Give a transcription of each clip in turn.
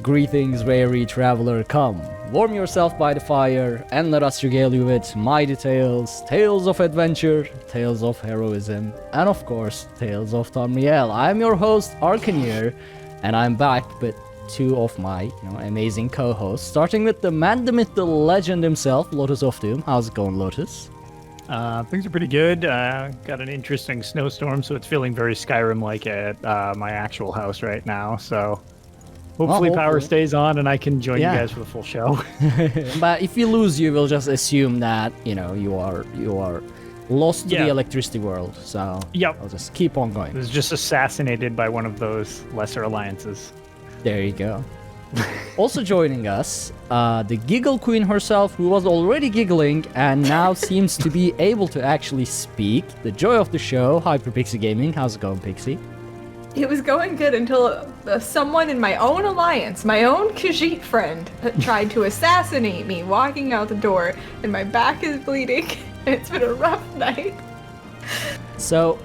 Greetings, weary traveler, come. Warm yourself by the fire, and let us regale you with mighty tales, tales of adventure, tales of heroism, and of course, tales of Tamriel. I'm your host, Arkaniir, and I'm back with two of my amazing co-hosts, starting with the man, the myth, the legend himself, LotusOfDoom. How's it going, Lotus? Things are pretty good. Got an interesting snowstorm, so it's feeling very Skyrim-like at my actual house right now, so... Hopefully power stays on and I can join you guys for the full show. But if you lose, you will just assume that, you are lost to the electricity world. So I'll just keep on going. It was just assassinated by one of those lesser alliances. There you go. Also joining us, the Giggle Queen herself, who was already giggling and now seems to be able to actually speak. The joy of the show, HyperPixie Gaming. How's it going, Pixie? It was going good until someone in my own alliance, my own Khajiit friend, tried to assassinate me walking out the door, and my back is bleeding. It's been a rough night. So,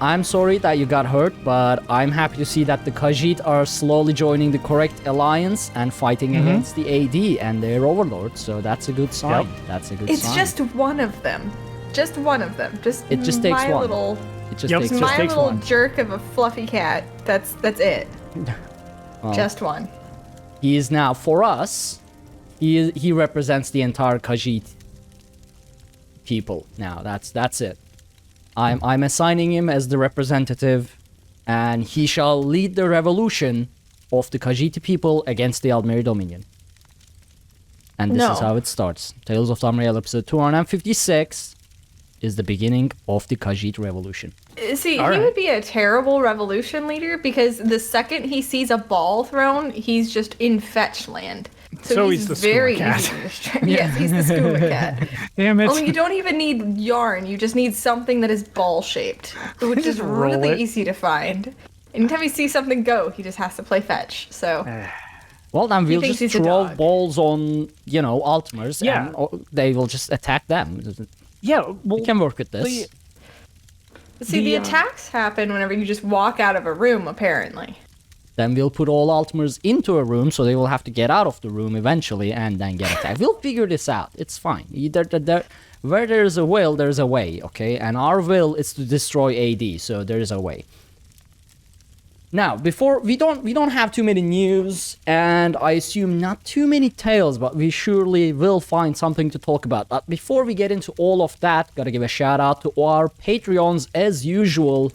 I'm sorry that you got hurt, but I'm happy to see that the Khajiit are slowly joining the correct alliance and fighting against the AD and their overlord, so that's a good sign. That's a good sign. It's just one of them. Just one of them. It just takes one. It just takes my little jerk of a fluffy cat. That's it. Well, just one. He is now, for us, he represents the entire Khajiit people. Now that's it. I'm assigning him as the representative, and he shall lead the revolution of the Khajiit people against the Aldmeri Dominion. And this is how it starts. Tales of Tamriel episode 256 is the beginning of the Khajiit revolution. See, he would be a terrible revolution leader because the second he sees a ball thrown, he's just in fetch land. So he's the very skooma cat. easy to distract. Yes, he's the skooma cat. Damn it. Only you don't even need yarn, you just need something that is ball-shaped, which is really easy to find. Anytime he sees something go, he just has to play fetch, so... Well, then we'll just throw balls on, Altmers, and they will just attack them. Yeah, well, we can work with this. The attacks happen whenever you just walk out of a room, apparently. Then we'll put all Altmers into a room, so they will have to get out of the room eventually and then get attacked. We'll figure this out. It's fine. Where there's a will, there's a way, okay? And our will is to destroy AD, so there's a way. Now, before we don't have too many news, and I assume not too many tales, but we surely will find something to talk about. But before we get into all of that, gotta give a shout out to our Patreons as usual,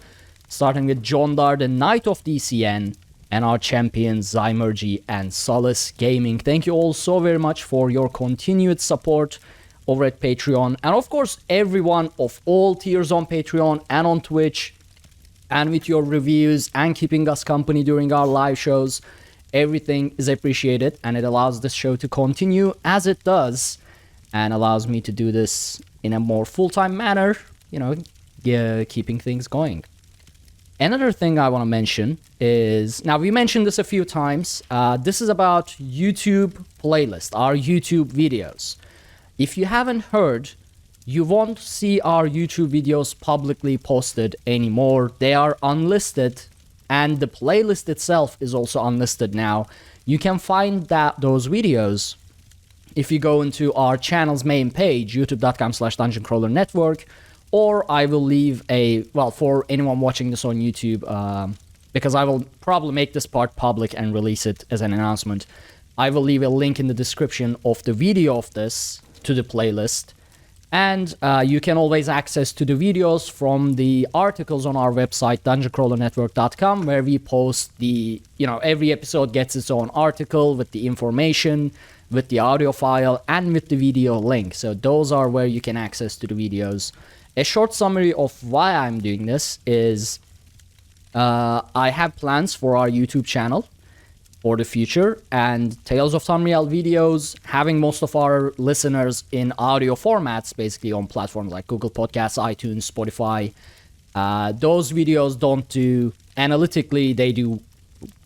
starting with John Dar, the Knight of DCN, and our champions Zymergy and Solace Gaming. Thank you all so very much for your continued support over at Patreon, and of course everyone of all tiers on Patreon and on Twitch. And with your reviews and keeping us company during our live shows, everything is appreciated, and it allows this show to continue as it does, and allows me to do this in a more full-time manner, keeping things going. Another thing I want to mention is, now we mentioned this a few times, this is about YouTube playlist, our YouTube videos. If you haven't heard, you won't see our YouTube videos publicly posted anymore. They are unlisted, and the playlist itself is also unlisted now. You can find those videos if you go into our channel's main page, youtube.com/dungeoncrawlernetwork, or I will leave for anyone watching this on YouTube, because I will probably make this part public and release it as an announcement. I will leave a link in the description of the video of this to the playlist. And you can always access to the videos from the articles on our website, dungeoncrawlernetwork.com, where we post every episode gets its own article with the information, with the audio file, and with the video link. So those are where you can access to the videos. A short summary of why I'm doing this is I have plans for our YouTube channel for the future, and Tales of Tamriel videos, having most of our listeners in audio formats, basically on platforms like Google Podcasts, iTunes, Spotify, those videos don't do, analytically, they do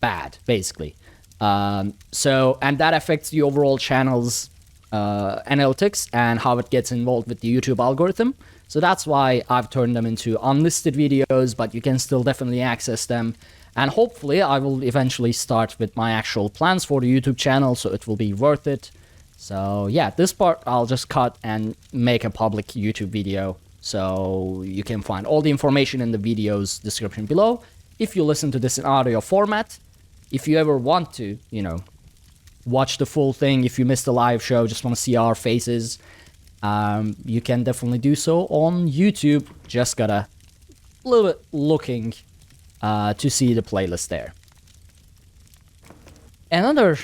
bad, basically. And that affects the overall channel's analytics and how it gets involved with the YouTube algorithm. So that's why I've turned them into unlisted videos, but you can still definitely access them. And hopefully I will eventually start with my actual plans for the YouTube channel, so it will be worth it. So yeah, this part I'll just cut and make a public YouTube video. So you can find all the information in the video's description below. If you listen to this in audio format, if you ever want to, you know, watch the full thing, if you missed the live show, just want to see our faces, you can definitely do so on YouTube. Just gotta a little bit looking to see the playlist there. Another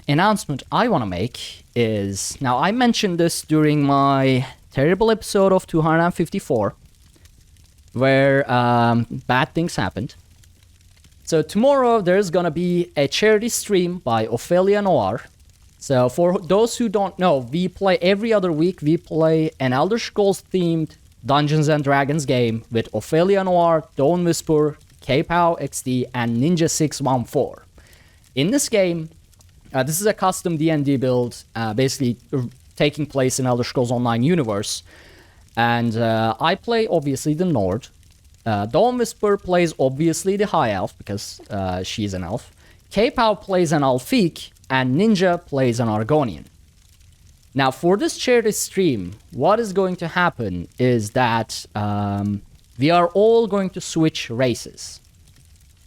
announcement I want to make is, now I mentioned this during my terrible episode of 254, where bad things happened. So tomorrow there's gonna be a charity stream by Ophelia Noir. So for those who don't know, we play every other week, we play an Elder Scrolls themed Dungeons and Dragons game with Ophelia Noir, Dawn Whisper, K-Pow XD, and Ninja 614. In this game, this is a custom D&D build, basically taking place in Elder Scrolls Online universe. And I play, obviously, the Nord. Dawn Whisper plays, obviously, the High Elf, because she's an elf. K-Pow plays an Alfiq, and Ninja plays an Argonian. Now, for this charity stream, what is going to happen is that we are all going to switch races.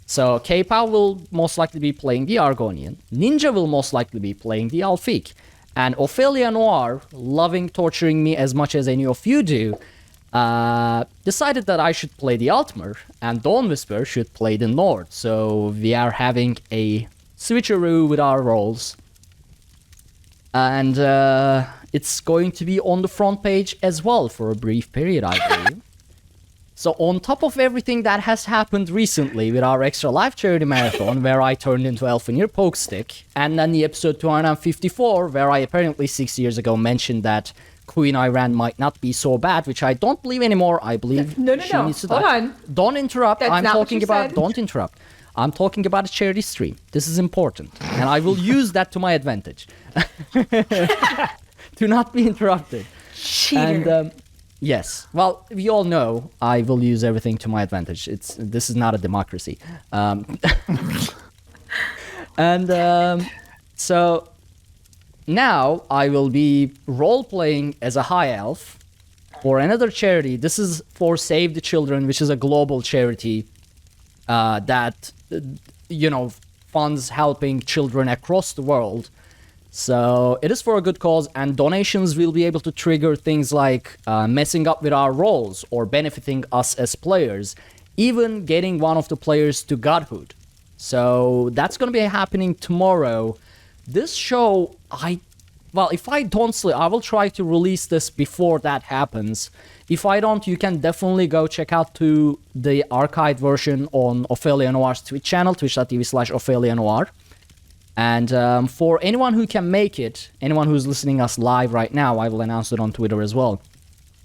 So K-Pow will most likely be playing the Argonian, Ninja will most likely be playing the Alfiq, and Ophelia Noir, loving torturing me as much as any of you do, decided that I should play the Altmer, and Dawn Whisper should play the Nord. So we are having a switcheroo with our roles. And it's going to be on the front page as well for a brief period, I believe. So on top of everything that has happened recently with our extra live charity marathon, where I turned into Elfenir Pokestick, and then the episode 254, where I apparently 6 years ago mentioned that Queen Iran might not be so bad, which I don't believe anymore. I believe no. needs to die. Hold on. Don't interrupt. That's I'm not what talking you about. said. Don't interrupt. I'm talking about a charity stream. This is important, and I will use that to my advantage. Do not be interrupted. Cheater. And yes, well, we all know I will use everything to my advantage. This is not a democracy. So now I will be role-playing as a high elf for another charity. This is for Save the Children, which is a global charity that, you know, funds helping children across the world. So it is for a good cause, and donations will be able to trigger things like messing up with our roles or benefiting us as players, even getting one of the players to godhood. So that's going to be happening tomorrow. This show, if I don't sleep, I will try to release this before that happens. If I don't, you can definitely go check out to the archived version on Ophelia Noir's Twitch channel, twitch.tv/Ophelia Noir. And for anyone who can make it, anyone who's listening us live right now, I will announce it on Twitter as well.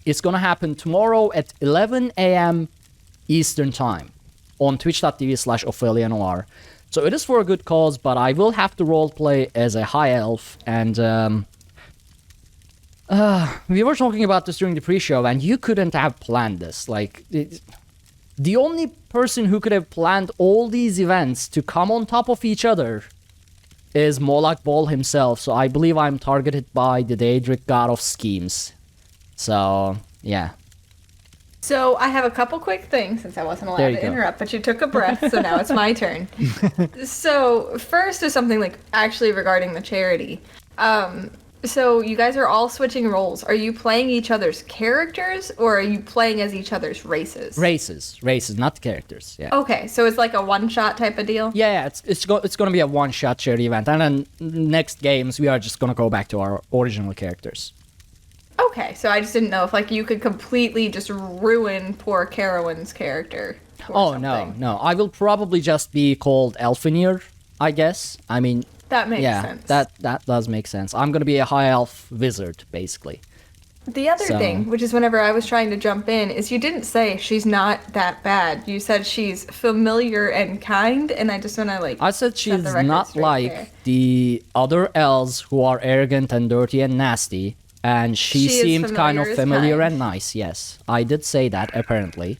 It's going to happen tomorrow at 11 a.m. Eastern Time on twitch.tv/Ophelia Noir. So it is for a good cause, but I will have to roleplay as a high elf. And we were talking about this during the pre-show, and you couldn't have planned this. Like, the only person who could have planned all these events to come on top of each other is Moloch Ball himself. So I believe I'm targeted by the Daedric God of Schemes. So, yeah. So I have a couple quick things, since I wasn't allowed to interrupt, but you took a breath, so now it's my turn. So first is something like actually regarding the charity. So you guys are all switching roles. Are you playing each other's characters, or are you playing as each other's races? Races, not characters. Yeah. Okay, so it's like a one-shot type of deal? Yeah, it's going to be a one-shot charity event, and then next games we are just going to go back to our original characters. Okay, so I just didn't know if like you could completely just ruin poor Carowin's character. Oh, no. I will probably just be called Elfenir, I guess. I mean, that makes sense. That does make sense. I'm going to be a high elf wizard, basically. The other thing, which is whenever I was trying to jump in, is you didn't say she's not that bad. You said she's familiar and kind, and I just want to I said she's not like the other elves who are arrogant and dirty and nasty. and she She is seemed kind of familiar as familiar kind. and nice. Yes, I did say that apparently,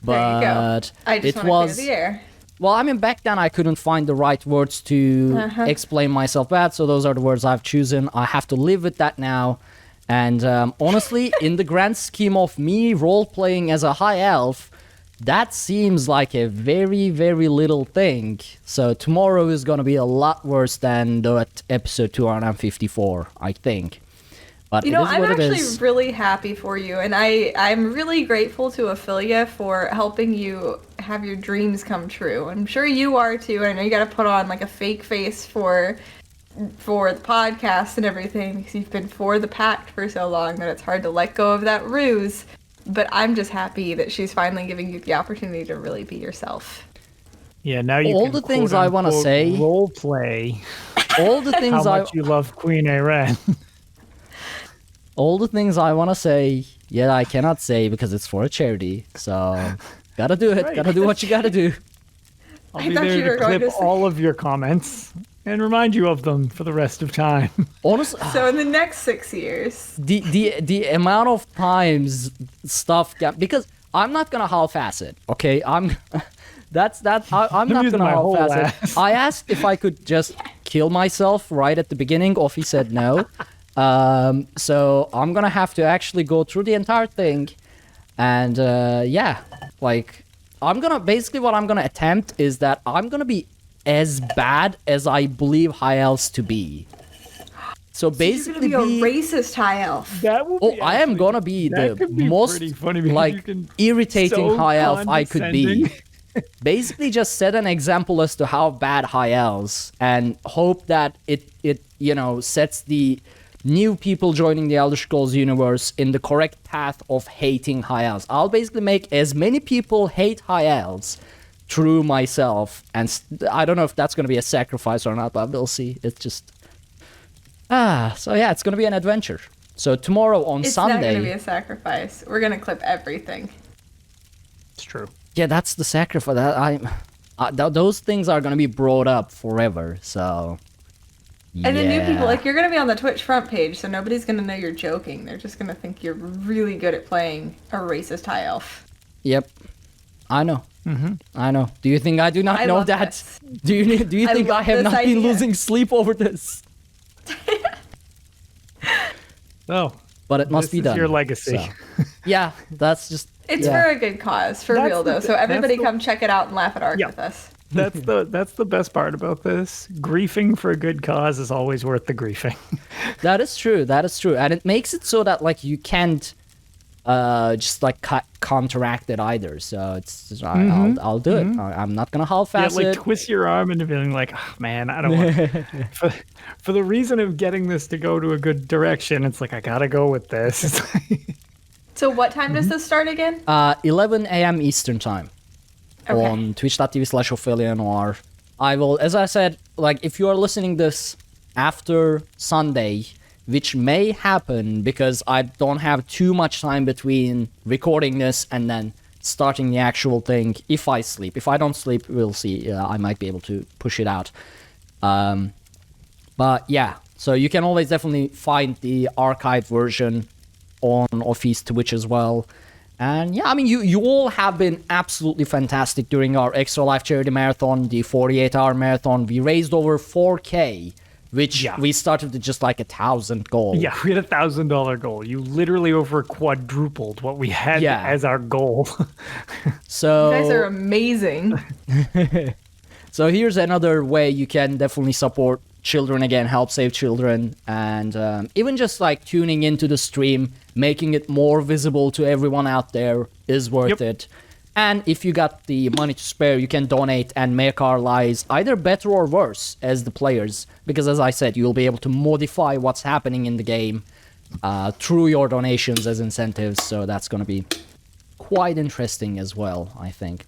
There you go. but I just it want was. to clear the air. Well, I mean, back then I couldn't find the right words to explain myself bad, so those are the words I've chosen. I have to live with that now. And honestly, in the grand scheme of me role-playing as a high elf, that seems like a very, very little thing. So tomorrow is going to be a lot worse than that episode 254, I think. But You know, it is I'm what it actually is. really happy for you, and I'm really grateful to Ophelia for helping you have your dreams come true. I'm sure you are too, and I know you got to put on like a fake face for the podcast and everything because you've been for the pact for so long that it's hard to let go of that ruse. But I'm just happy that she's finally giving you the opportunity to really be yourself. Yeah, now you All can the things I wanna quote-unquote say- role play All the how things much you love Queen Aren. all the things I want to say, yet I cannot say because it's for a charity. So, gotta do it. Right. Gotta do what you gotta do. I'll I be thought you there were to going clip to say- all of your comments and remind you of them for the rest of time. Honestly, So in the next 6 years, the amount of times stuff got, because I'm not gonna half-ass it. Okay, I'm not using gonna my whole half-ass it. ass. I asked if I could just kill myself right at the beginning. Offie said no. So I'm gonna have to actually go through the entire thing, and yeah, like what I'm gonna attempt is that I'm gonna be as bad as I believe high elves to be. So you're basically, gonna be a racist high elf. That will oh, be I am actually- gonna be that the could be most pretty funny because you like can irritating so high elf I could be. condescending. Basically, just set an example as to how bad high elves, and hope that it sets the new people joining the Elder Scrolls universe in the correct path of hating high elves. I'll basically make as many people hate high elves through myself, and I don't know if that's going to be a sacrifice or not, but we'll see. It's just so yeah, it's going to be an adventure. So tomorrow on It's Sunday, not gonna be a sacrifice. We're gonna clip everything. It's true. yeah, that's the sacrifice. Those things are going to be brought up forever. So And the new people, yeah. like, you're gonna be on the Twitch front page, so nobody's gonna know you're joking. They're just gonna think you're really good at playing a racist high elf. Yep, I know. I know. Do you think I do not I know love that? this. Do you I think I love have this not been idea. losing sleep over this? Oh, But it must this be is done. your legacy. So, yeah, that's just. It's yeah. for a good cause, for That's real the though. thi- So everybody that's the- come check it out and laugh at Ark Yeah. with us. That's the best part about this. Griefing for a good cause is always worth the griefing. That is true. That is true, and it makes it so that like you can't just like counteract it either. So it's just, I'll do it. I'm not gonna Yeah, half-ass like it. twist your arm into feeling like, oh, man, I don't want. For the reason of getting this to go to a good direction, it's like I gotta go with this. It's like, So what time does this start again? 11 a.m. Eastern time. Okay. On twitch.tv/Ophelia, or I will, as I said, like if you are listening this after Sunday, which may happen because I don't have too much time between recording this and then starting the actual thing. If I sleep, if I don't sleep, we'll see. I might be able to push it out. But yeah, so you can always definitely find the archived version on Offie's Twitch as well. And yeah, I mean, you all have been absolutely fantastic during our Extra Life Charity Marathon, the 48-hour marathon. We raised over 4K, which Yeah. we started with just like 1,000 gold. yeah, we had $1,000 goal. You literally over quadrupled what we had Yeah. as our goal. So, You guys are amazing. so here's another way you can definitely support children again, help save children, and even just like tuning into the stream, making it more visible to everyone out there is worth Yep. it. And if you got the money to spare, you can donate and make our lives either better or worse as the players, because as I said, you'll be able to modify what's happening in the game through your donations as incentives, so that's going to be quite interesting as well, I think.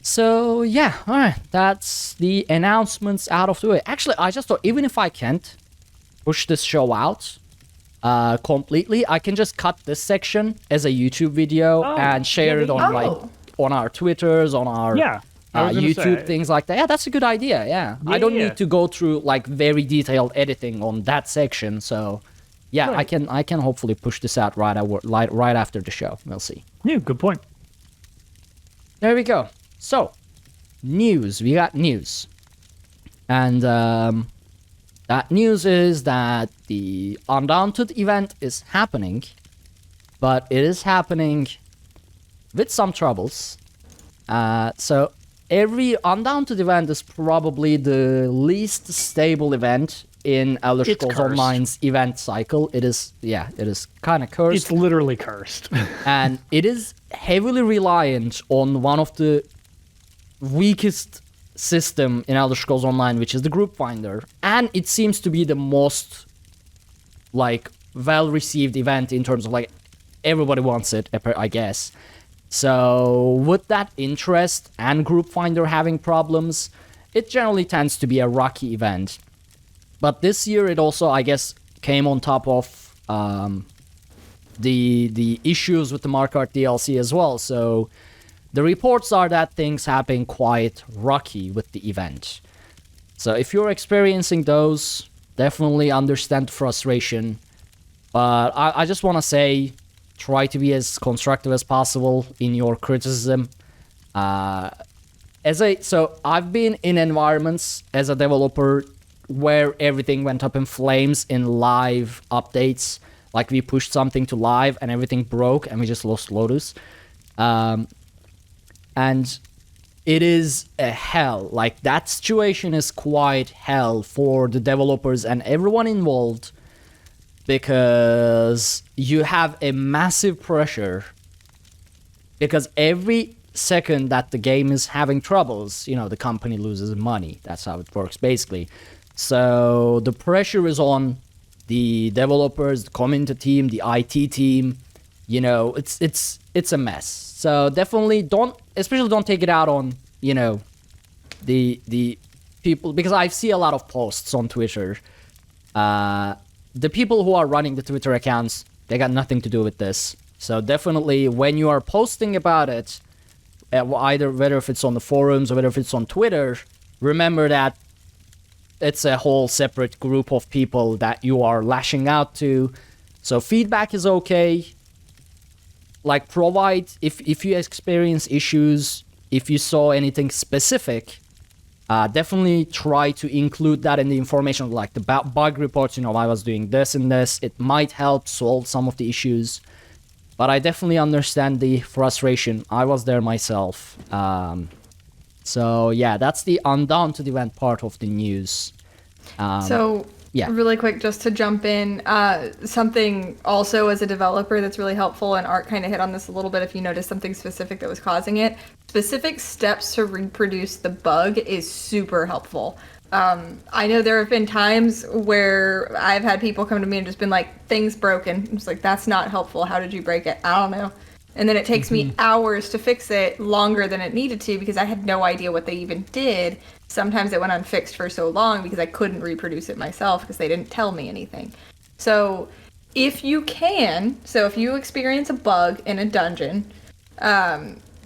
So yeah, alright, that's the announcements out of the way. Actually, I just thought, even if I can't push this show out completely, I can just cut this section as a YouTube video and share it on Oh. like on our Twitters, on our Yeah, I was gonna YouTube, say. things like that. Yeah, that's a good idea. Yeah, I don't Yeah. need to go through like very detailed editing on that section, so yeah, Right. I can hopefully push this out right after the show. We'll see. Yeah, good point. There we go. So, news. We got news. And that news is that the Undaunted event is happening, but it is happening with some troubles. So, every Undaunted event is probably the least stable event in Elder It's Scrolls cursed. Online's event cycle. It is kind of cursed. It's literally cursed. And it is heavily reliant on one of the weakest system in Elder Scrolls Online, which is the group finder, and it seems to be the most like well received event in terms of like everybody wants it, I guess. So with that interest and group finder having problems, it generally tends to be a rocky event. But this year it also, I guess, came on top of the issues with the Mark Art DLC as well. So the reports are that things have been quite rocky with the event. So if you're experiencing those, definitely understand the frustration. But I just want to say, try to be as constructive as possible in your criticism. So I've been in environments as a developer where everything went up in flames in live updates. Like we pushed something to live and everything broke and we just lost Lotus. And it is a hell. Like that situation is quite hell for the developers and everyone involved, because you have a massive pressure, because every second that the game is having troubles, you know, the company loses money. That's how it works basically. So the pressure is on the developers, the community team, the IT team. You know, it's a mess. So definitely don't take it out on, you know, the people, because I see a lot of posts on Twitter. The people who are running the Twitter accounts, they got nothing to do with this. So definitely when you are posting about it, whether if it's on the forums or whether if it's on Twitter, remember that it's a whole separate group of people that you are lashing out to. So feedback is okay. Like provide, if you experience issues, if you saw anything specific, definitely try to include that in the information, like the bug reports, you know, I was doing this and this. It might help solve some of the issues. But I definitely understand the frustration. I was there myself. So yeah, that's the Undaunted event part of the news. Yeah. Really quick, just to jump in, something also as a developer that's really helpful, and Art kind of hit on this a little bit if you noticed something specific that was causing it. Specific steps to reproduce the bug is super helpful. I know there have been times where I've had people come to me and just been like, thing's broken. I'm just like, that's not helpful. How did you break it? I don't know. And then it takes me hours to fix it, longer than it needed to, because I had no idea what they even did. Sometimes it went unfixed for so long because I couldn't reproduce it myself because they didn't tell me anything. So if you experience a bug in a dungeon,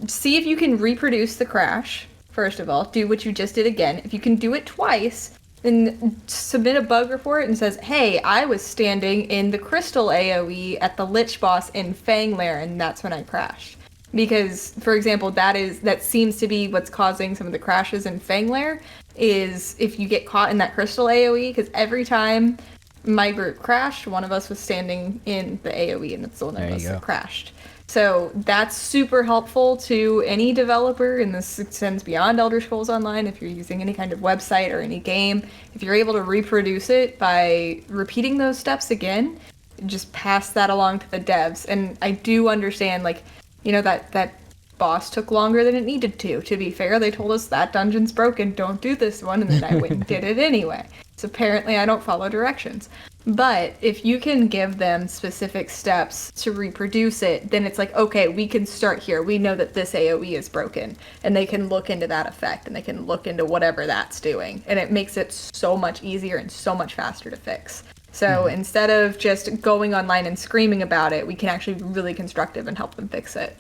see if you can reproduce the crash. First of all, do what you just did again. If you can do it twice, then submit a bug report and says, hey, I was standing in the crystal AoE at the Lich boss in Fanglair, and that's when I crashed. Because, for example, that seems to be what's causing some of the crashes in Fanglair, is if you get caught in that crystal AoE, because every time my group crashed, one of us was standing in the AoE, and it's the one of us that crashed. So that's super helpful to any developer, and this extends beyond Elder Scrolls Online. If you're using any kind of website or any game, if you're able to reproduce it by repeating those steps again, just pass that along to the devs. And I do understand, like, you know, that boss took longer than it needed to. To be fair, they told us that dungeon's broken, don't do this one, and then I went and did it anyway. So apparently I don't follow directions. But if you can give them specific steps to reproduce it, then it's like, okay, we can start here. We know that this AoE is broken, and they can look into that effect, and they can look into whatever that's doing. And it makes it so much easier and so much faster to fix. So instead of just going online and screaming about it, we can actually be really constructive and help them fix it.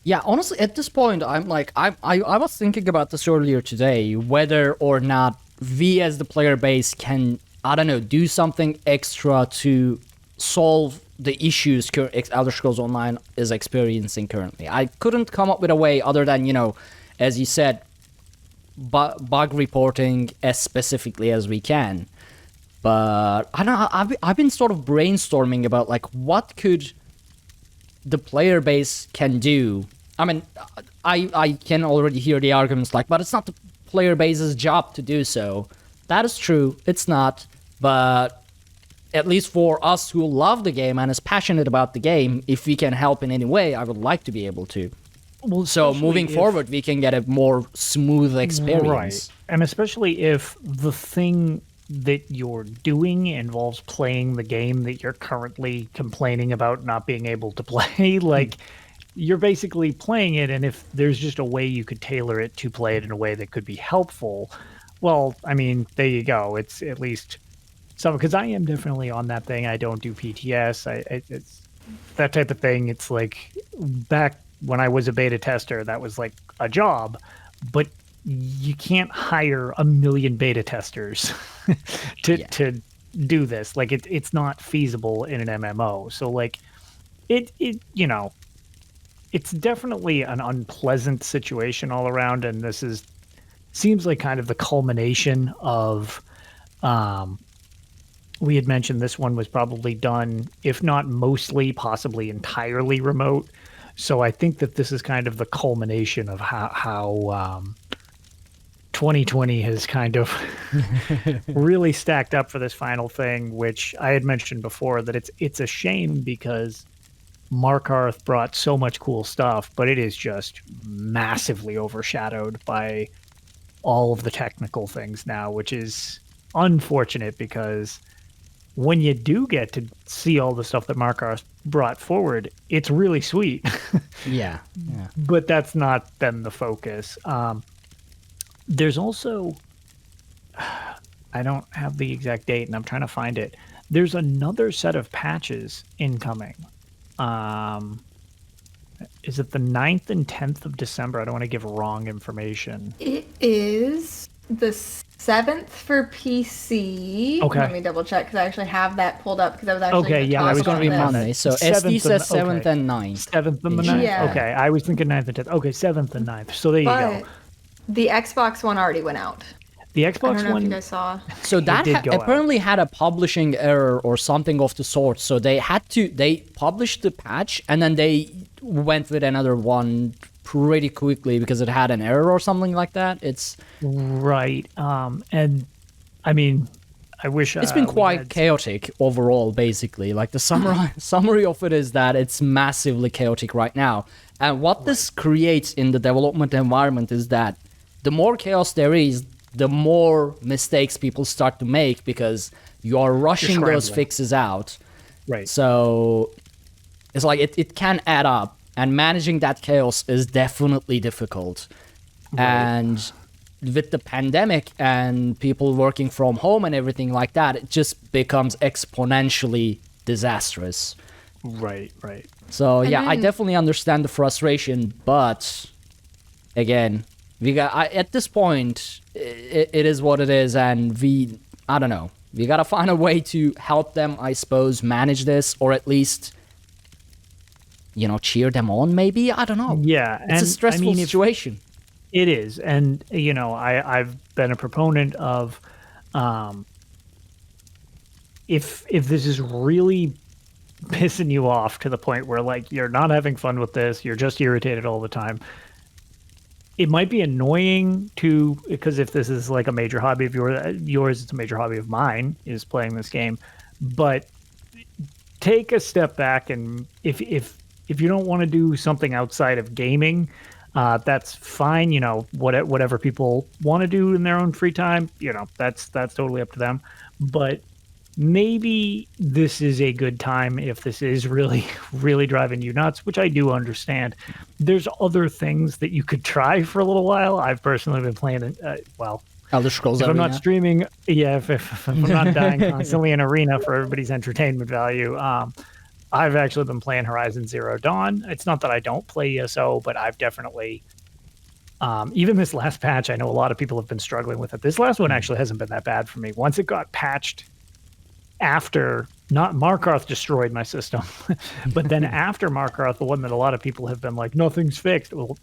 Yeah, honestly, at this point, I'm like, I was thinking about this earlier today, whether or not we as the player base can I don't know, do something extra to solve the issues Elder Scrolls Online is experiencing currently. I couldn't come up with a way other than, as you said, bug reporting as specifically as we can. But I don't know, I've been sort of brainstorming about like what could the player base can do. I mean, I can already hear the arguments like, but it's not the player base's job to do so. That is true, it's not, but at least for us who love the game and is passionate about the game, if we can help in any way, I would like to be able to. Well, so moving forward, we can get a more smooth experience. Right. And especially if the thing that you're doing involves playing the game that you're currently complaining about not being able to play, like you're basically playing it, and if there's just a way you could tailor it to play it in a way that could be helpful, well, I mean, there you go. It's at least some, because I am definitely on that thing. I don't do PTS. It's that type of thing. It's like back when I was a beta tester, that was like a job, but you can't hire 1 million beta testers to do this. Like it's not feasible in an MMO. So like it it's definitely an unpleasant situation all around, and this seems like kind of the culmination of we had mentioned this one was probably done, if not mostly, possibly entirely remote. So I think that this is kind of the culmination of how 2020 has kind of really stacked up for this final thing, which I had mentioned before that it's a shame because Markarth brought so much cool stuff, but it is just massively overshadowed by all of the technical things now, which is unfortunate because when you do get to see all the stuff that Markarth brought forward, it's really sweet. Yeah. But that's not been the focus. There's also, I don't have the exact date and I'm trying to find it. There's another set of patches incoming. Is it the 9th and 10th of December? I don't want to give wrong information. It is the 7th for PC. Okay. Let me double check because I actually have that pulled up because I was actually I was going to be Monday. So SD says 7th and 9th. 7th and the 9th? Yeah. Okay, I was thinking 9th and 10th. Okay, 7th and 9th. So there you go. The Xbox one already went out. The I Xbox don't know one. if you guys saw. So that apparently had a publishing error or something of the sort. So they published the patch and then they went with another one pretty quickly because it had an error or something like that. It's right. And I mean, I wish it's been quite chaotic overall. Basically, like the summary of it is that it's massively chaotic right now. And what this creates in the development environment is that the more chaos there is, the more mistakes people start to make because you are rushing those fixes out. Right. So it's like it can add up, and managing that chaos is definitely difficult. Right. And with the pandemic and people working from home and everything like that, it just becomes exponentially disastrous. Right. So I definitely understand the frustration, but again, at this point, it is what it is, and I don't know, we gotta find a way to help them, I suppose, manage this, or at least, cheer them on, maybe? I don't know. Yeah. It's a stressful situation. It is, and, I've been a proponent of, if this is really pissing you off to the point where, like, you're not having fun with this, you're just irritated all the time, it might be annoying because if this is like a major hobby of yours, it's a major hobby of mine, is playing this game. But take a step back, and if you don't want to do something outside of gaming, that's fine. Whatever people want to do in their own free time, that's totally up to them. But maybe this is a good time if this is really, really driving you nuts, which I do understand. There's other things that you could try for a little while. I've personally been playing, Elder Scrolls if I'm Arena. not streaming, if I'm not dying constantly in Arena for everybody's entertainment value, I've actually been playing Horizon Zero Dawn. It's not that I don't play ESO, but I've definitely... even this last patch, I know a lot of people have been struggling with it. This last one actually hasn't been that bad for me. Once it got patched after, not Markarth destroyed my system, but then after Markarth, the one that a lot of people have been like, nothing's fixed. Well,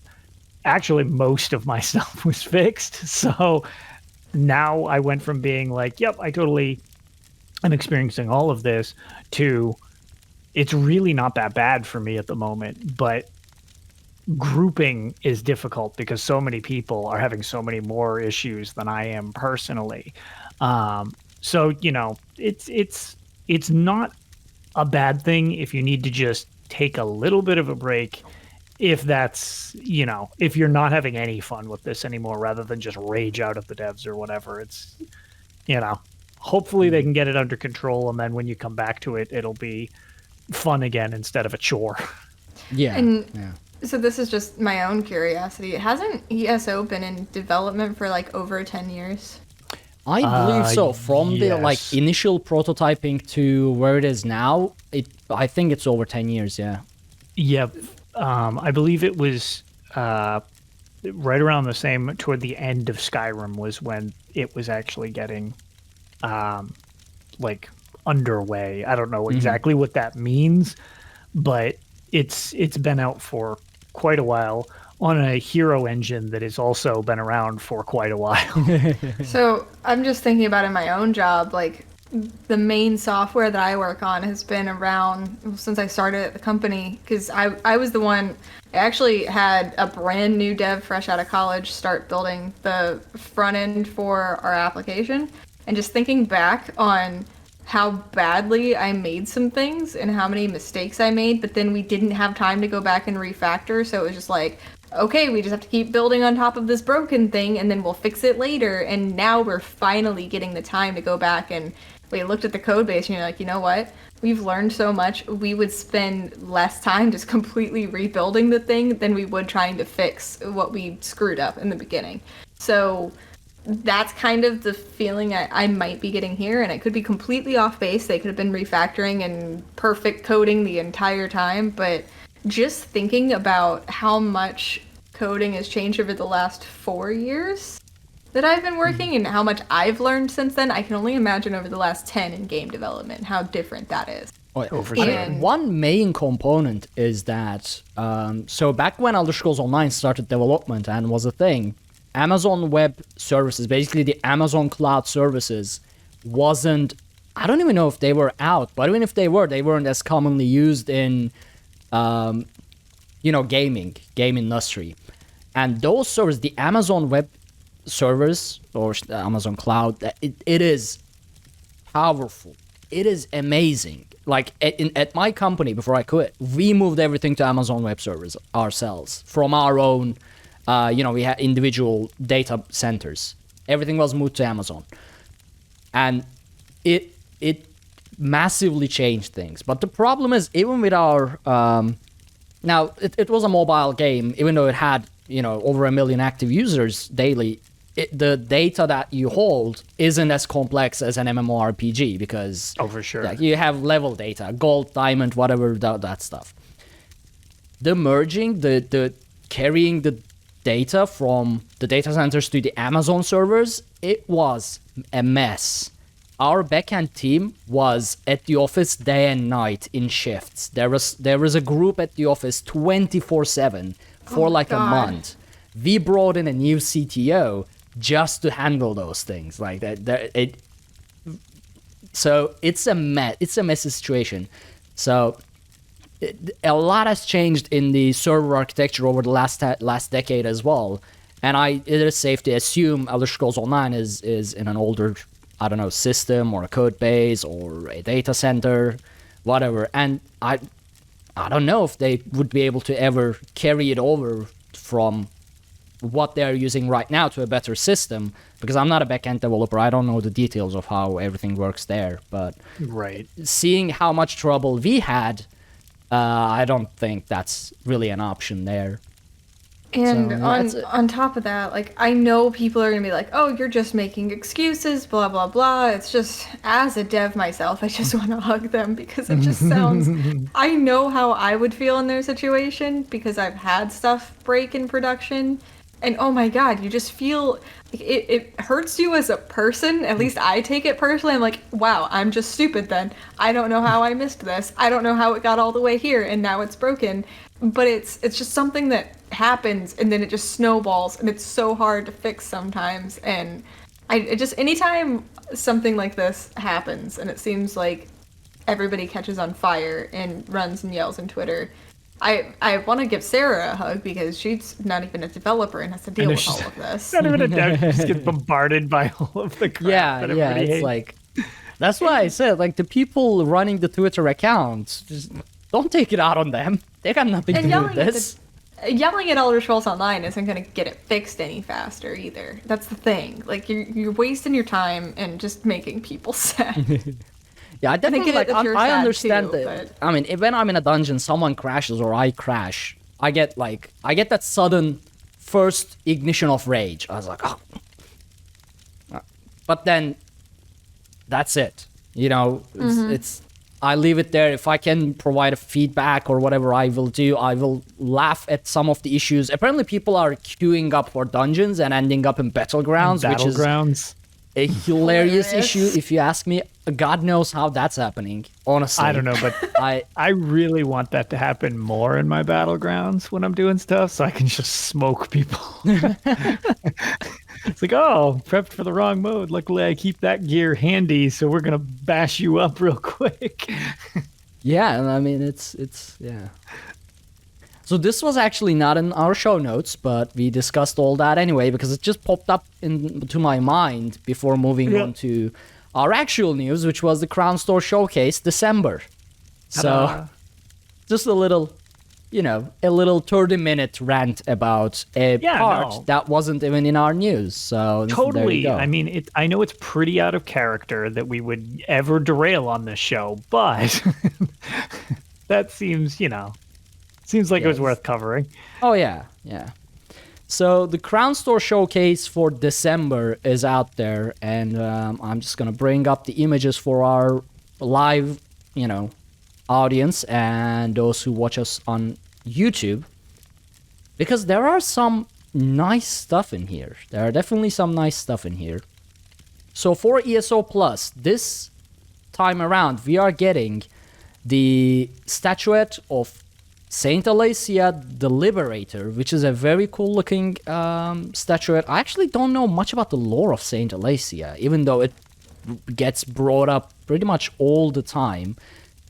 actually, most of my stuff was fixed. So now I went from being like, yep, I totally am experiencing all of this, to it's really not that bad for me at the moment. But grouping is difficult because so many people are having so many more issues than I am personally. So, you know, it's not a bad thing if you need to just take a little bit of a break, if that's, you know, if you're not having any fun with this anymore, rather than just rage out at the devs or whatever. It's, you know, hopefully they can get it under control, and then when you come back to it, it'll be fun again instead of a chore. Yeah. And so this is just my own curiosity. Hasn't ESO been in development for like over 10 years? I believe so. From the yes. like initial prototyping to where it is now, I think it's over 10 years. Yeah. Yep. I believe it was right around the same, toward the end of Skyrim was when it was actually getting like underway. I don't know exactly what that means, but it's been out for quite a while on a hero engine that has also been around for quite a while. So I'm just thinking about in my own job, like the main software that I work on has been around since I started at the company, because I was the one, I actually had a brand new dev fresh out of college start building the front end for our application. And just thinking back on how badly I made some things and how many mistakes I made, but then we didn't have time to go back and refactor, so it was just like, okay, we just have to keep building on top of this broken thing and then we'll fix it later. And now we're finally getting the time to go back, and we looked at the code base and you're like, you know what? We've learned so much. We would spend less time just completely rebuilding the thing than we would trying to fix what we screwed up in the beginning. So that's kind of the feeling I might be getting here, and it could be completely off base. They could have been refactoring and perfect coding the entire time, but just thinking about how much coding has changed over the last 4 years that I've been working and how much I've learned since then, I can only imagine over the last 10 in game development how different that is. Oh, for I sure. mean, one main component is that, so back when Elder Scrolls Online started development and was a thing, Amazon Web Services, basically the Amazon Cloud Services, wasn't, I don't even know if they were out, but even if they were, they weren't as commonly used in, you know, game industry. And those servers, the Amazon Web Servers or Amazon Cloud, it is powerful. It is amazing. Like at my company, before I quit, we moved everything to Amazon Web Servers ourselves from our own. You know, we had individual data centers. Everything was moved to Amazon, and it massively changed things. But the problem is, even with our now it was a mobile game, even though it had, you know, over 1 million active users daily. The data that you hold isn't as complex as an MMORPG, because For sure. like, you have level data, gold, diamond, whatever, that stuff. The merging, the carrying the data from the data centers to the Amazon servers, it was a mess. Our backend team was at the office day and night in shifts. There was a group at the office 24/7 for a month. We brought in a new CTO just to handle those things like that. So it's a messy situation. So a lot has changed in the server architecture over the last decade as well, and it is safe to assume Elder Scrolls Online is in an older, I don't know, system or a code base or a data center, whatever. And I don't know if they would be able to ever carry it over from what they're using right now to a better system, because I'm not a backend developer. I don't know the details of how everything works there, but Right. seeing how much trouble we had, I don't think that's really an option there. And So, on top of that, like, I know people are gonna be like, oh, you're just making excuses, blah blah blah. It's just, as a dev myself, I just want to hug them, because it just sounds, I know how I would feel in their situation, because I've had stuff break in production, And oh my god, you just feel it hurts you as a person. At least I take it personally. I'm like, wow, I'm just stupid then. I don't know how I missed this. I don't know how it got all the way here and now it's broken. But it's just something that happens and then it just snowballs and it's so hard to fix sometimes. And I just anytime something like this happens and it seems like everybody catches on fire and runs and yells on Twitter, I want to give Sarah a hug because she's not even a developer and has to deal with all of this. Not even a dev, just get bombarded by all of the crap that everybody it's hates. like that's why I said like the people running the Twitter accounts, just don't take it out on them. They got nothing to do with this. Yelling at Elder Scrolls Online isn't going to get it fixed any faster either. That's the thing. Like you're wasting your time and just making people sad. Yeah, I definitely like. I understand too, that. I mean, when I'm in a dungeon, someone crashes or I crash, I get that sudden first ignition of rage. I was like, oh. But then, that's it. You know, it's. I leave it there. If I can provide a feedback or whatever, I will do. I will laugh at some of the issues. Apparently, people are queuing up for dungeons and ending up in battlegrounds, which is a hilarious issue, if you ask me. God knows how that's happening, honestly. I don't know, but I really want that to happen more in my battlegrounds when I'm doing stuff, so I can just smoke people. It's like, oh, prepped for the wrong mode. Luckily, I keep that gear handy, so we're gonna bash you up real quick. Yeah, I mean, it's yeah. So this was actually not in our show notes, but we discussed all that anyway because it just popped up into my mind before moving on to our actual news, which was the Crownstore Showcase December. So just a little, a little 30-minute rant about a part that wasn't even in our news. So totally. There you go. I mean, I know it's pretty out of character that we would ever derail on this show, but that seems, seems like it was worth covering. Oh, yeah. So the Crownstore Showcase for December is out there, and I'm just going to bring up the images for our live, audience and those who watch us on YouTube, because there are some nice stuff in here. There are definitely some nice stuff in here. So for ESO Plus, this time around, we are getting the statuette of Saint Alacia the Liberator, which is a very cool looking statuette. I actually don't know much about the lore of Saint Alacia, even though it gets brought up pretty much all the time.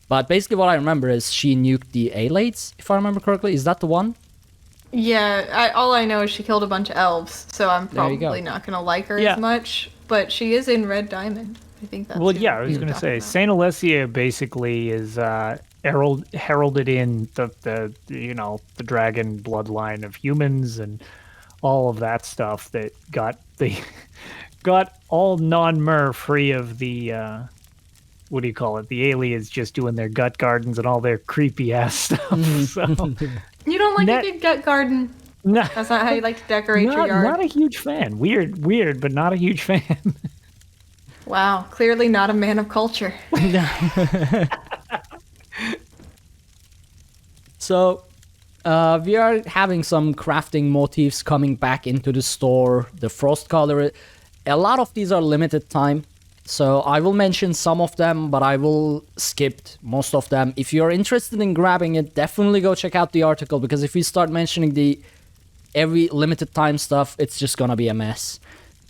But basically what I remember is she nuked the Alates, if I remember correctly. Is that the one? Yeah, all I know is she killed a bunch of elves, so I'm probably not going to like her as much. But she is in Red Diamond. I think that's I was going to say, Saint Alacia basically is heralded in the dragon bloodline of humans and all of that stuff that got all non-mer free of the what do you call it? The aliens just doing their gut gardens and all their creepy ass stuff. So you don't like a big gut garden? No, that's not how you like to decorate your yard. Not a huge fan. Weird, but not a huge fan. Wow, clearly not a man of culture. So, we are having some crafting motifs coming back into the store. The frost color, a lot of these are limited time. So I will mention some of them, but I will skip most of them. If you're interested in grabbing it, definitely go check out the article, because if we start mentioning every limited time stuff, it's just gonna be a mess.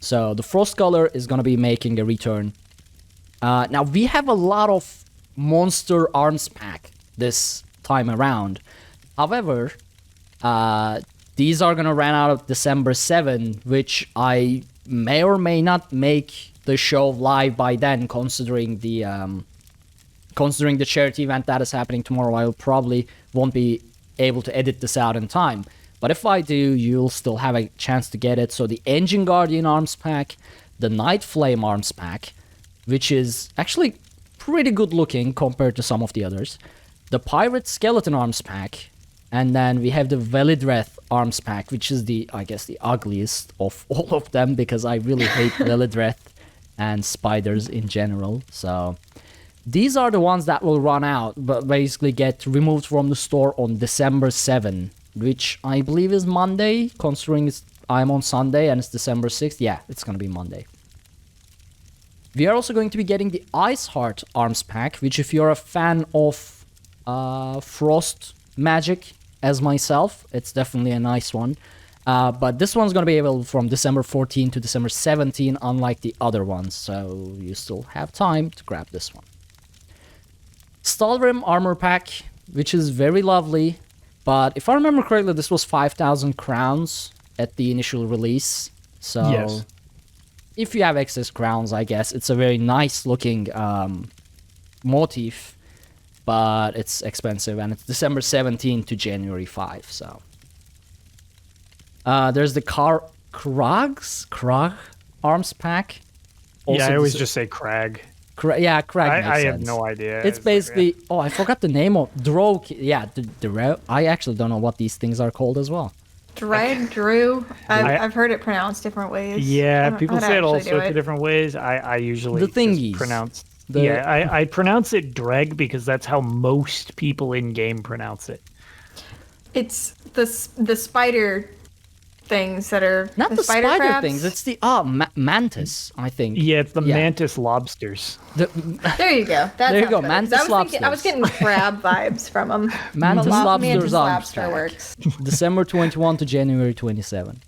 So the frost color is gonna be making a return. Now we have a lot of monster arms pack this time around. However, these are gonna run out of December 7, which I may or may not make the show live by then, considering the charity event that is happening tomorrow. I probably won't be able to edit this out in time. But if I do, you'll still have a chance to get it. So the Engine Guardian arms pack, the Night Flame arms pack, which is actually pretty good looking compared to some of the others, the Pirate Skeleton arms pack, and then we have the Velidreth arms pack, which is I guess the ugliest of all of them, because I really hate Velidreth and spiders in general. So these are the ones that will run out, but basically get removed from the store on December 7, which I believe is Monday, considering I'm on Sunday and it's December 6th. Yeah, it's going to be Monday. We are also going to be getting the Ice Heart Arms Pack, which if you're a fan of Frost magic as myself, it's definitely a nice one. But this one's going to be available from December 14 to December 17, unlike the other ones, so you still have time to grab this one. Stalrim Armor Pack, which is very lovely, but if I remember correctly, this was 5,000 crowns at the initial release, so yes. If you have excess crowns, I guess, it's a very nice looking motif, but it's expensive, and it's December 17 to January 5, so... there's the Krag Arms Pack. Also, I always just say Crag. Crag makes I have sense. no idea. It's basically... Oh, I forgot the name of... I actually don't know what these things are called as well. Drew. I've heard it pronounced different ways. Yeah, people say it all sorts of different ways. I usually the thingies. Just pronounce... I pronounce it Dreg because that's how most people in-game pronounce it. It's the spider... things that are not the spider crabs. Things. It's the mantis, I think. Yeah, it's the mantis lobsters. There you go. There you go. Mantis lobsters. I was getting crab vibes from them. Mantis lobsters lobster works. December 21 to January 27.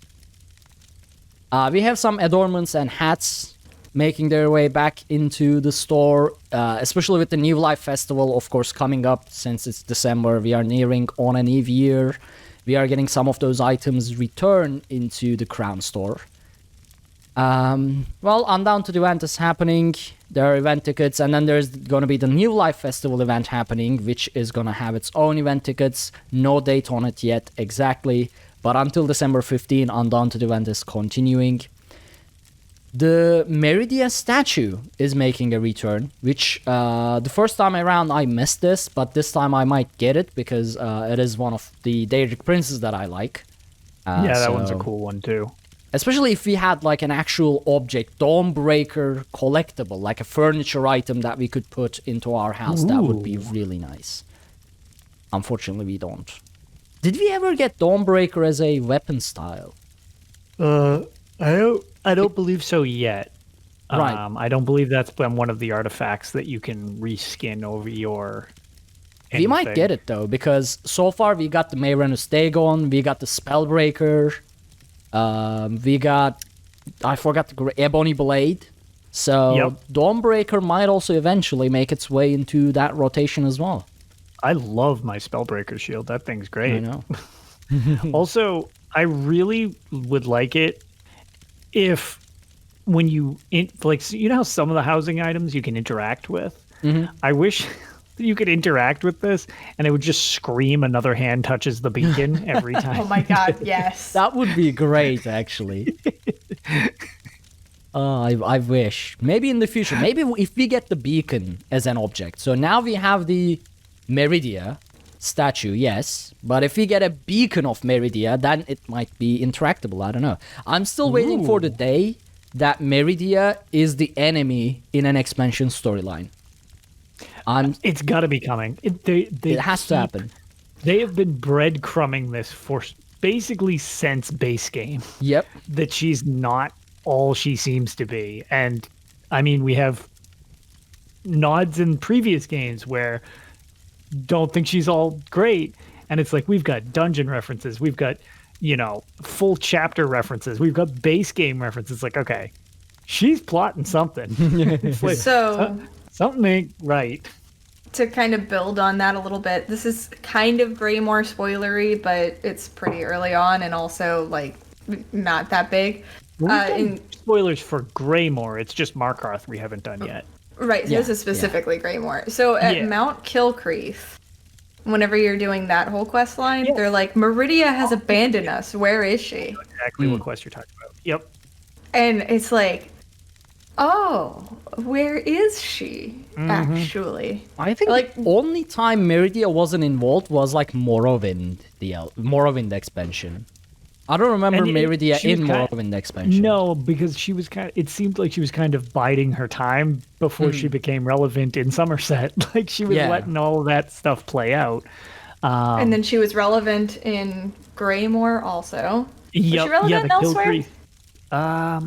We have some adornments and hats making their way back into the store, especially with the New Life Festival, of course, coming up since it's December. We are nearing on an Eve year. We are getting some of those items return into the Crownstore. Well, Undown to the event is happening. There are event tickets, and then there's going to be the New Life Festival event happening, which is going to have its own event tickets. No date on it yet exactly, but until December 15, Undown to the event is continuing. The Meridia statue is making a return, which the first time around I missed this, but this time I might get it because it is one of the Daedric princes that I like. That one's a cool one too. Especially if we had like an actual object, Dawnbreaker collectible, like a furniture item that we could put into our house. Ooh. That would be really nice. Unfortunately, we don't. Did we ever get Dawnbreaker as a weapon style? I don't believe so yet. Right. I don't believe that's been one of the artifacts that you can reskin over your anything. We might get it, though, because so far we got the Mayrenus Dagon, we got the Spellbreaker, we got... I forgot the Ebony Blade. So Dawnbreaker might also eventually make its way into that rotation as well. I love my Spellbreaker shield. That thing's great. I know. Also, I really would like it if when you you know how some of the housing items you can interact with. I wish you could interact with this and it would just scream another hand touches the beacon every time. Oh my god, yes. That would be great, actually. I wish. Maybe in the future, maybe if we get the beacon as an object. So now we have the Meridia statue, yes, but if we get a beacon of Meridia, then it might be interactable. I don't know. I'm still waiting for the day that Meridia is the enemy in an expansion storyline. It's got to be coming. It has to happen. They have been breadcrumbing this for basically since base game. Yep. That she's not all she seems to be. And I mean, we have nods in previous games where don't think she's all great, and it's like we've got dungeon references, we've got full chapter references, we've got base game references. Like, okay, she's plotting something. It's like, so something ain't right. To kind of build on that a little bit, this is kind of Greymoor spoilery, but it's pretty early on and also like not that big. Spoilers for Greymoor. It's just Markarth we haven't done yet. Right, so this is specifically Greymoor. So at Mount Kilcreath, whenever you're doing that whole quest line, they're like, Meridia has abandoned us. Where is she? Exactly what quest you're talking about. Yep. And it's like, oh, where is she, actually? I think like the only time Meridia wasn't involved was like Morrowind, the Morrowind expansion. I don't remember Meridia in Morrowind expansion. No, because she was it seemed like she was kind of biding her time before she became relevant in Somerset. Like she was letting all that stuff play out. And then she was relevant in Greymoor also. Yep, relevant yeah, the elsewhere? kill tree. I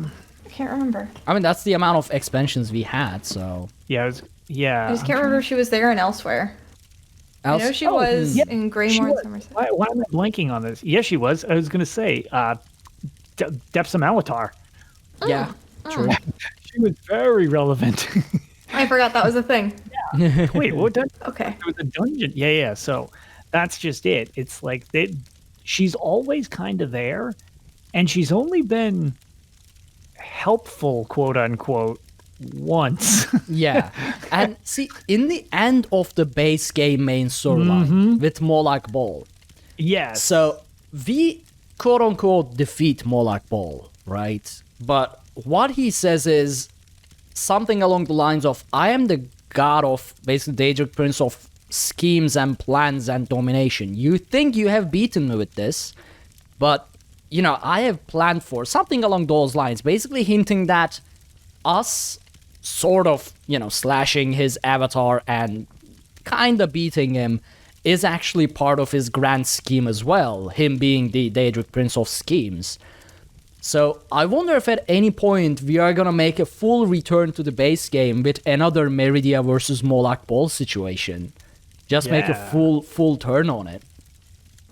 can't remember. I mean, that's the amount of expansions we had, so... Yeah, I just can't remember if she was there and elsewhere. I know she was in Greymore and Somerset. Why am I blanking on this? Yes, she was. I was going to say, Depths of Malatar. Yeah, true. She was very relevant. I forgot that was a thing. Wait, what dungeon? Okay. It was a dungeon. Yeah. So that's just it. It's like she's always kind of there, and she's only been helpful, quote unquote, once. Yeah. And see, in the end of the base game main storyline with Moloch Ball. Yes. So we quote unquote defeat Moloch Ball, right? But what he says is something along the lines of, I am the god of basically Daedric Prince of schemes and plans and domination. You think you have beaten me with this, but you know, I have planned for something along those lines, basically hinting that us sort of, you know, slashing his avatar and kind of beating him is actually part of his grand scheme as well, him being the Daedric Prince of Schemes. So I wonder if at any point we are gonna make a full return to the base game with another Meridia versus Moloch Ball situation. Just make a full turn on it.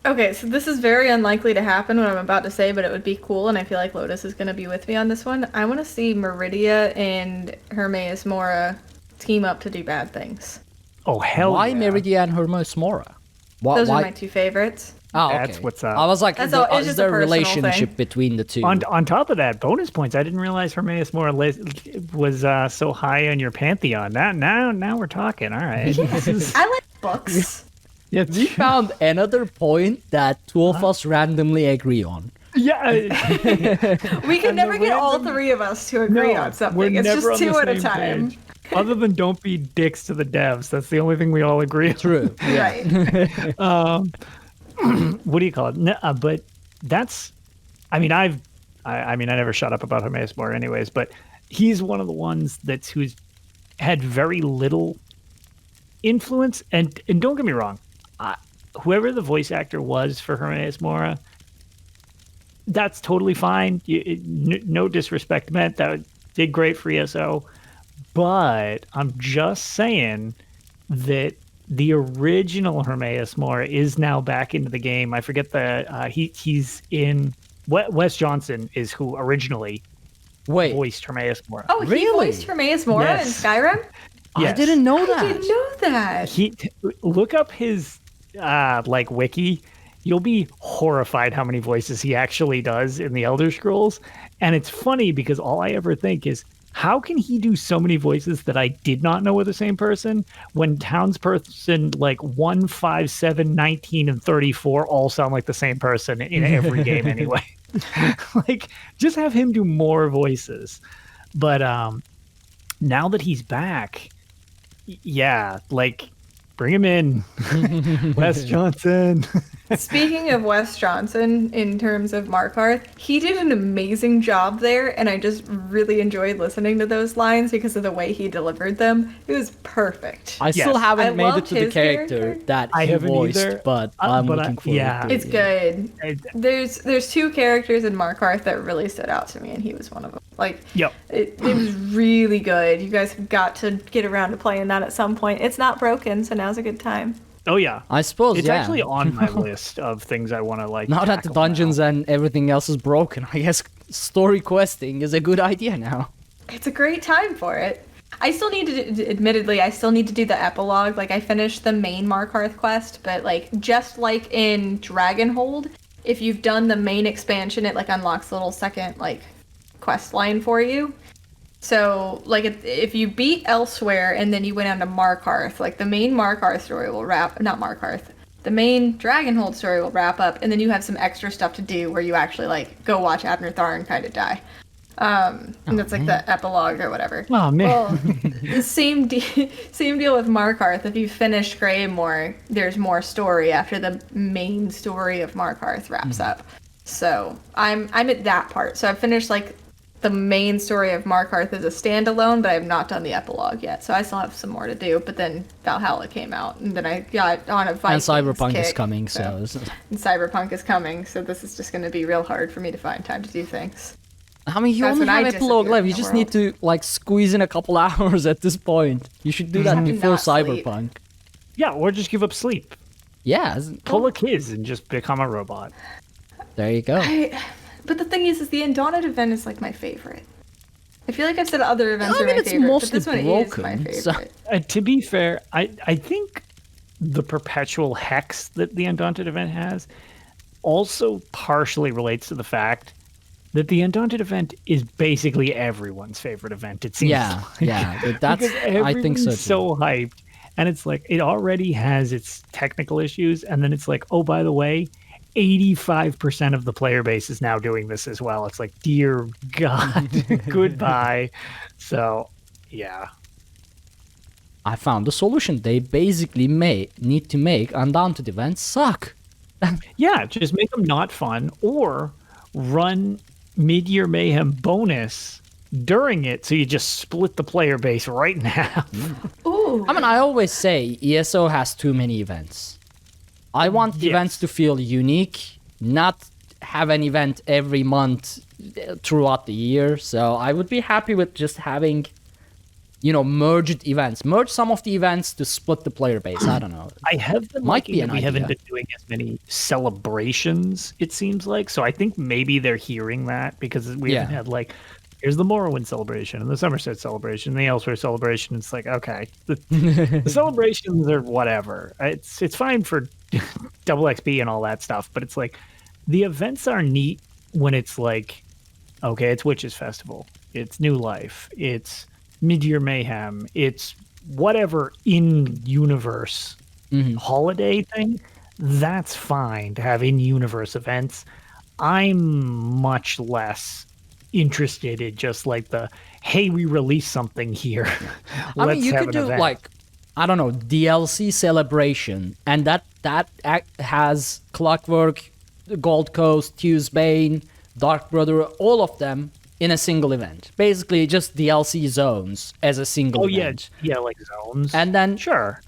Okay, so this is very unlikely to happen, what I'm about to say, but it would be cool, and I feel like Lotus is going to be with me on this one. I want to see Meridia and Hermaeus Mora team up to do bad things. Oh, hell Why yeah. Meridia and Hermaeus Mora? Those are my two favorites. Oh, okay. That's what's up. I was like, That's is just there a a personal relationship thing. between the two? On top of that, bonus points. I didn't realize Hermaeus Mora was so high on your pantheon. Now we're talking. All right. I like books. Yeah, We found another point that two of us randomly agree on. yeah. We can never get all three of us to agree on we're something. It's never just on the two at a same time. page. Other than don't be dicks to the devs. That's the only thing we all agree on. True. Right. What do you call it? No, but that's, I mean, I never shut up about Hermaeus Mora anyways, but he's one of the ones who's had very little influence. And don't get me wrong, whoever the voice actor was for Hermaeus Mora, that's totally fine. No disrespect meant. That did great for ESO. But I'm just saying that the original Hermaeus Mora is now back into the game. I forget he's in Wes Johnson is who originally voiced Hermaeus Mora. Oh, he Really? voiced Hermaeus Mora in Skyrim? I didn't know I that. didn't know that. Look up his wiki. You'll be horrified how many voices he actually does in the Elder Scrolls. And it's funny because all I ever think is, how can he do so many voices that I did not know were the same person when townsperson like 1, 5, 7, 19, and 34 all sound like the same person in every game anyway? Like, just have him do more voices. But now that he's back, yeah, like, bring him in. Wes Johnson. Speaking of Wes Johnson, in terms of Markarth, he did an amazing job there, and I just really enjoyed listening to those lines because of the way he delivered them. It was perfect. I still haven't I made it loved to the his character that I he haven't voiced, either, but I'm but looking forward yeah. to it. It's good. There's two characters in Markarth that really stood out to me, and he was one of them. Like, Yep. it was really good. You guys have got to get around to playing that at some point. It's not broken, so now's a good time. Oh, yeah. I suppose, It's yeah. actually on my list of things I want to, like, Now that the tackle dungeons now. and everything else is broken, I guess story questing is a good idea now. It's a great time for it. I still need to, admittedly, I still need to do the epilogue. Like, I finished the main Markarth quest, but, like, just like in Dragonhold, if you've done the main expansion, it, like, unlocks a little second, like, quest line for you. So, like, if you beat Elsewhere and then you went on to Markarth, like, the main Markarth story will not Markarth, the main Dragonhold story will wrap up, and then you have some extra stuff to do where you actually, like, go watch Abner Tharn kind of die. And that's, like, the epilogue or whatever. Oh, man. Well, the same deal with Markarth. If you finish Greymore, there's more story after the main story of Markarth wraps up. So, I'm at that part. So, I've finished, like, the main story of Markarth is a standalone, but I have not done the epilogue yet, so I still have some more to do. But then Valhalla came out, and then I got on a Vikings and Cyberpunk kick, is coming, so and Cyberpunk is coming, so this is just going to be real hard for me to find time to do things. I mean, you That's only when I have epilogue disappeared left. from You the just need to like squeeze in a couple hours at this point. You should do that have to before not sleep. Cyberpunk. Yeah, or just give up sleep. Yeah, Pull a kiss and just become a robot. there you go. But the thing is the Undaunted event is like my favorite. I feel like I've said other events I are mean, my it's favorite, but mostly this one is my broken, favorite. so- To be fair, I think the perpetual hex that the Undaunted event has also partially relates to the fact that the Undaunted event is basically everyone's favorite event. It seems. Yeah, like. yeah. That's Because I think so too. everyone's so hyped, and it's like it already has its technical issues, and then it's like, oh, by the way, 85% of the player base is now doing this as well. It's like, dear God, goodbye. So, yeah. I found the solution. They basically need to make Undaunted events suck. Yeah, just make them not fun, or run Mid-Year Mayhem bonus during it, so you just split the player base right in half. Ooh. I mean, I always say ESO has too many events. I want Yes. events to feel unique, not have an event every month throughout the year. So I would be happy with just having, merged events. Merge some of the events to split the player base. I don't know. I have been Might liking be that an we haven't idea. been doing as many celebrations, it seems like. So I think maybe they're hearing that because we haven't Yeah. had like, here's the Morrowind celebration and the Somerset celebration, and the Elsewhere celebration. It's like, okay, the celebrations are whatever. It's fine for double XP and all that stuff, but it's like the events are neat when it's like, okay, it's Witches Festival, it's New Life, it's Mid-Year Mayhem, it's whatever in-universe holiday thing. That's fine to have in-universe events. I'm much less interested in just like the, hey, we released something here. I mean, you have could an do event. like, I don't know, DLC celebration, and that has Clockwork, Gold Coast, Tuesbane, Dark Brother, all of them in a single event. Basically, just DLC zones as a single Oh event. yeah, like zones. And then sure.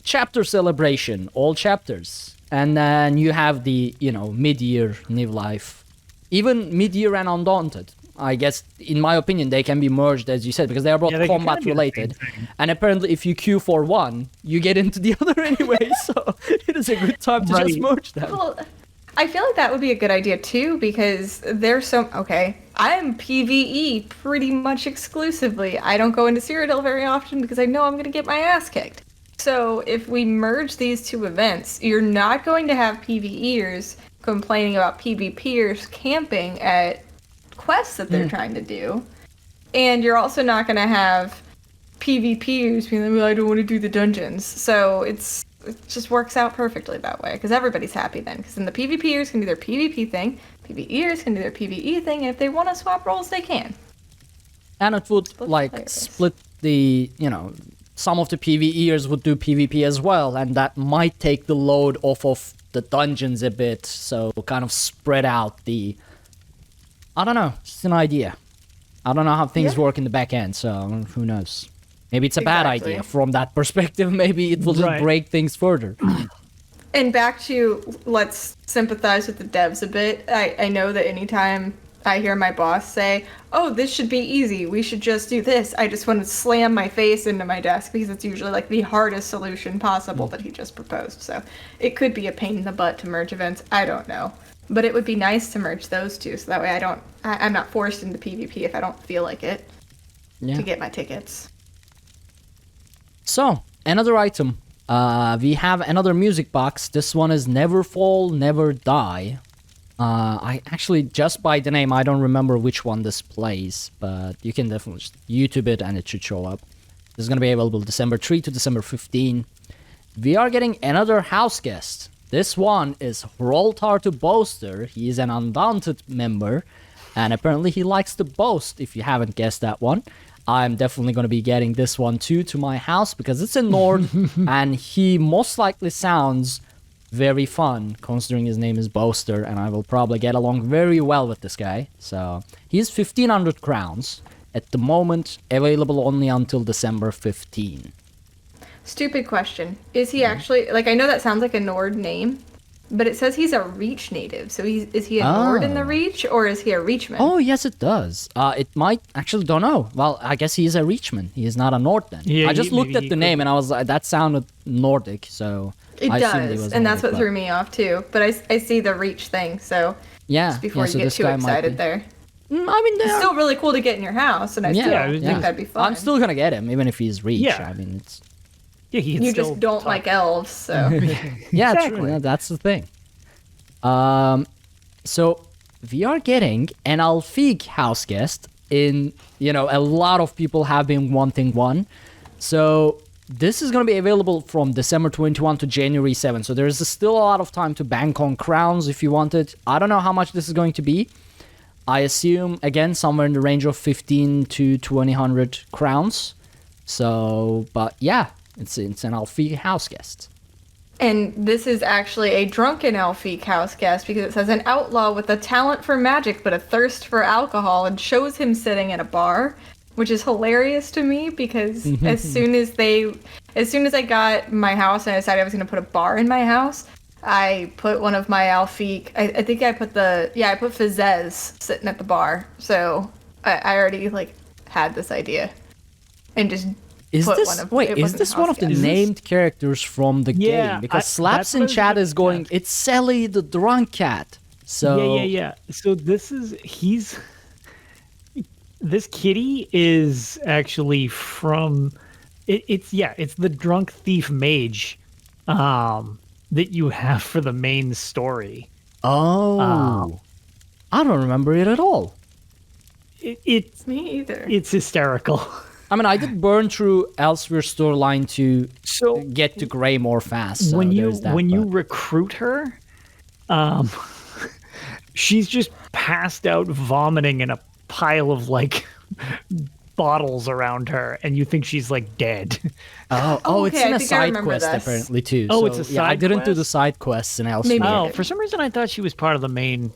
chapter celebration, all chapters. And then you have the, mid-year New Life. Even mid-year and Undaunted. I guess, in my opinion, they can be merged, as you said, because they are both Yeah, they can combat kinda be the related. same thing. And apparently, if you queue for one, you get into the other anyway. So it is a good time to just Right. merge them. Well, I feel like that would be a good idea too, because there's okay, I'm PvE pretty much exclusively. I don't go into Cyrodiil very often because I know I'm going to get my ass kicked. So if we merge these two events, you're not going to have PvEers complaining about PvPers camping at quests that they're trying to do. And you're also not going to have PvPers being like, well, I don't want to do the dungeons. So it just works out perfectly that way, because everybody's happy then. Because then the PvPers can do their PvP thing, PvEers can do their PvE thing, and if they want to swap roles, they can. And it would, Split the player base. split the, some of the PvEers would do PvP as well, and that might take the load off of the dungeons a bit, so kind of spread out the... I don't know, just an idea. I don't know how things Yeah. work in the back end, so who knows. Maybe it's a bad Exactly. idea from that perspective. Maybe it will just Right. break things further. And back to, let's sympathize with the devs a bit. I know that anytime I hear my boss say, oh, this should be easy, we should just do this, I just want to slam my face into my desk, because it's usually like the hardest solution possible that he just proposed. So it could be a pain in the butt to merge events, I don't know. But it would be nice to merge those two, so that way I'm not forced into PvP if I don't feel like it Yeah. to get my tickets. So, another item. We have another music box. This one is Never Fall, Never Die. I actually, just by the name, I don't remember which one this plays, but you can definitely just YouTube it and it should show up. This is going to be available December 3 to December 15. We are getting another house guest. This one is Hroltar to Boaster. He is an Undaunted member, and apparently he likes to boast, if you haven't guessed that one. I'm definitely going to be getting this one too to my house because it's in Nord, and he most likely sounds very fun, considering his name is Boaster, and I will probably get along very well with this guy. So he's 1,500 crowns. At the moment, available only until December 15. Stupid question. Is he actually, like, I know that sounds like a Nord name, but it says he's a Reach native. So is he a Nord in the Reach, or is he a Reachman? Oh, yes, it does. It might, actually, don't know. Well, I guess he is a Reachman. He is not a Nord then. Yeah, I just looked at the name and I was like, that sounded Nordic, so It I assumed he does, was and that's Nordic, what threw me off too. But I see the Reach thing, so Yeah, just before so you get this too guy might excited be- there. I mean, It's still really cool to get in your house, and I still think that'd be fun. I'm still gonna get him, even if he's Reach. Yeah. I mean, it's Yeah, he can You still just don't talk. like elves, so. yeah, Exactly. true. Yeah, that's the thing. So we are getting an Alfig house guest in, a lot of people have been wanting one. So this is going to be available from December 21 to January 7. So there's still a lot of time to bank on crowns if you want it. I don't know how much this is going to be. I assume, again, somewhere in the range of 15 to 2,000 crowns. So, but yeah, it's an Alfig house guest. And this is actually a drunken Elfique house guest because it says an outlaw with a talent for magic but a thirst for alcohol, and shows him sitting at a bar, which is hilarious to me because as soon as I got my house and I decided I was going to put a bar in my house, I put one of my Elfique, I think I put Fizez sitting at the bar. So I already had this idea and just Is put this one of wait? it Is wasn't this a one house of the guest. named characters from the Yeah, game? Because that's Slaps what I in was chat gonna is going. guess. It's Sally the drunk cat. So Yeah. So this kitty is actually from it's the drunk thief mage that you have for the main story. Oh, I don't remember it at all. It's Me either. it's hysterical. I mean, I did burn through Elsewhere storyline to So get to Grey more fast. So when you there's that, you but- recruit her, she's just passed out vomiting in a pile of bottles around her, and you think she's dead. it's okay, in I a think I side remember quest this. apparently too. Oh, so, it's a yeah. I side didn't do the quest? side quests in Elsewhere. Maybe. Oh, for some reason I thought she was part of the main.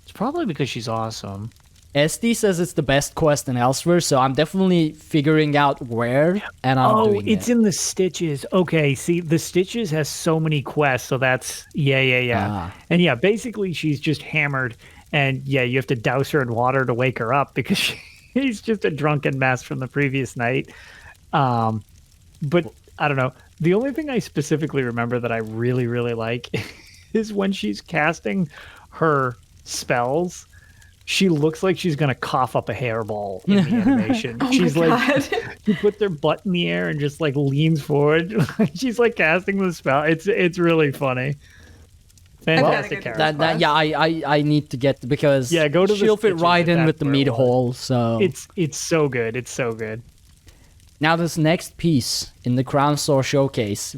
It's probably because she's awesome. SD says it's the best quest in Elsewhere, so I'm definitely figuring out where, and I'm doing it's it. in the Stitches. Okay, see, the Stitches has so many quests, so that's yeah. And yeah, basically she's just hammered, and yeah, you have to douse her in water to wake her up because she's just a drunken mess from the previous night. But I don't know. The only thing I specifically remember that I really, really like is when she's casting her spells. She looks like she's gonna cough up a hairball in the animation. She's God. she puts her butt in the air and just leans forward. She's casting the spell. It's really funny. Fantastic get character. that. I need to get because go to the she'll fit Stitches right if in that's with the where it meat was. hole. So It's so good. It's so good. now this next piece in the Crownstore showcase,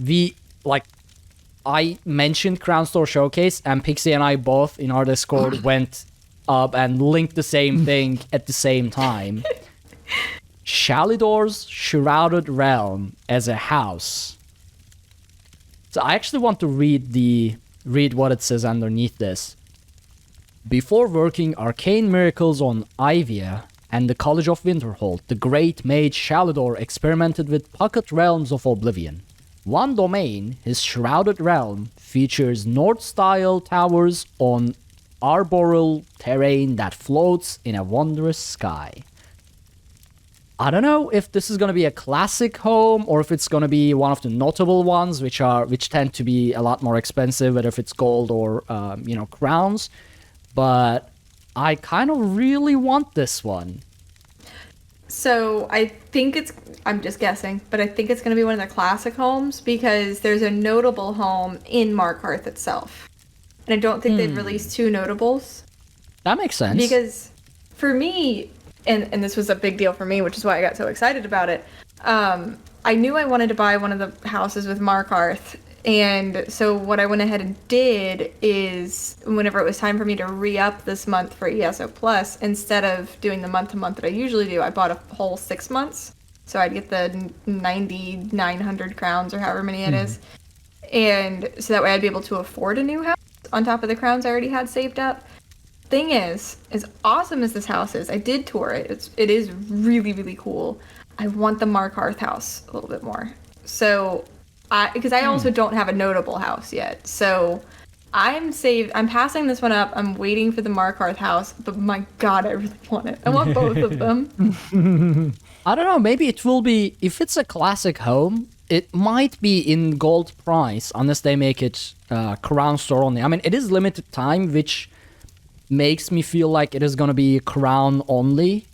I mentioned Crownstore showcase, and Pixie and I both in our Discord went up and linked the same thing at the same time. Shalidor's Shrouded Realm as a house. So I actually want to read what it says underneath this. Before working arcane miracles on Ivia and the College of Winterhold, the great mage Shalidor experimented with pocket realms of oblivion. One domain, his Shrouded Realm, features North-style towers on arboreal terrain that floats in a wondrous sky. I don't know if this is going to be a classic home or if it's going to be one of the notable ones, which tend to be a lot more expensive, whether if it's gold or crowns. But I kind of really want this one. So I think I'm just guessing, but I think it's going to be one of the classic homes because there's a notable home in Markarth itself. And I don't think they've released two notables. That makes sense. Because for me, and this was a big deal for me, which is why I got so excited about it, I knew I wanted to buy one of the houses with Markarth. And so what I went ahead and did is whenever it was time for me to re-up this month for ESO Plus, instead of doing the month-to-month that I usually do, I bought a whole 6 months. So I'd get the 9,900 crowns or however many it is. and so that way I'd be able to afford a new house on top of the crowns I already had saved up. Thing is, as awesome as this house is, I did tour it. It is really, really cool. I want the Markarth house a little bit more. So, because I also don't have a notable house yet. So, I'm passing this one up. I'm waiting for the Markarth house, but my God, I really want it. I want both of them. I don't know. Maybe it will be, if it's a classic home, it might be in gold price unless they make it Crownstore only. I mean, it is limited time, which makes me feel like it is going to be crown only.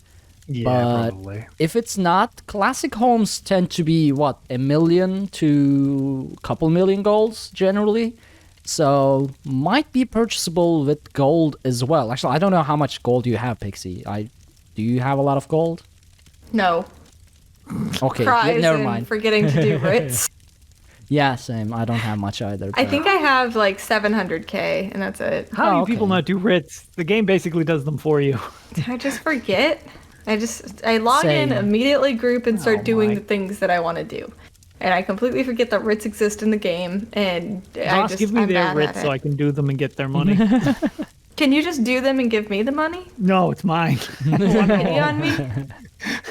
Yeah, but probably. If it's not, classic homes tend to be, what, 1 million to a couple million golds generally. So might be purchasable with gold as well. Actually, I don't know how much gold you have, Pixie. Do you have a lot of gold? No. Okay, Cries never and mind. forgetting to do Ritz. Yeah, same. I don't have much either. I but- think I have like 700k, and that's it. How do you okay. people not do Ritz? The game basically does them for you. I just forget. I log in, Same. immediately group, and start Oh doing my. the things that I want to do. And I completely forget that Ritz exist in the game, and Ross, give me I'm their bad Ritz at so it. I can do them and get their money. Can you just do them and give me the money? No, it's mine. Pity on me?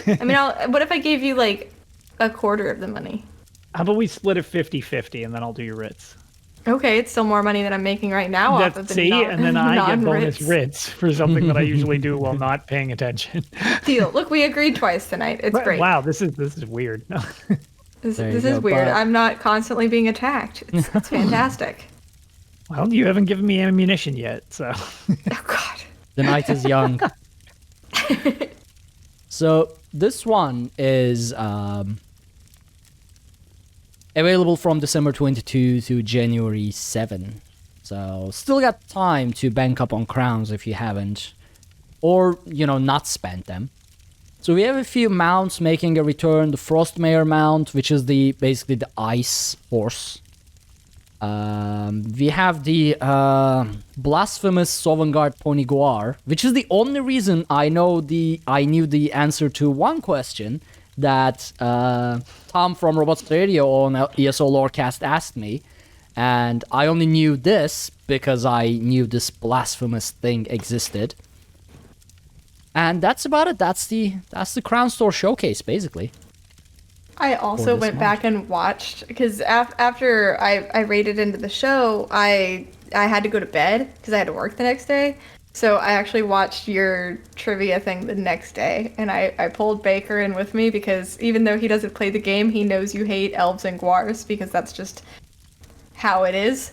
I mean, what if I gave you like a quarter of the money? How about we split it 50-50 and then I'll do your Ritz? Okay, it's still more money than I'm making right now off of the And then I get bonus non-Ritz. Ritz for something that I usually do while not paying attention. Deal. Look, we agreed twice tonight. It's great. Wow, this is weird. This There you is go, weird. but- I'm not constantly being attacked. It's fantastic. Well, you haven't given me ammunition yet, so. Oh God. The night is young. So this one is available from December 22 to January 7. So still got time to bank up on crowns if you haven't, or not spend them. So we have a few mounts making a return. The Frostmare mount, which is basically the ice horse. We have the blasphemous Sovngarde Pony Guar, which is the only reason I knew the answer to one question that Tom from Robots Radio on ESO Lorecast asked me, and I only knew this because I knew this blasphemous thing existed. And that's about it. That's the Crownstore showcase, basically. I also this went month. back and watched because after I raided into the show, I had to go to bed because I had to work the next day. So I actually watched your trivia thing the next day, and I pulled Baker in with me because even though he doesn't play the game, he knows you hate elves and guars because that's just how it is.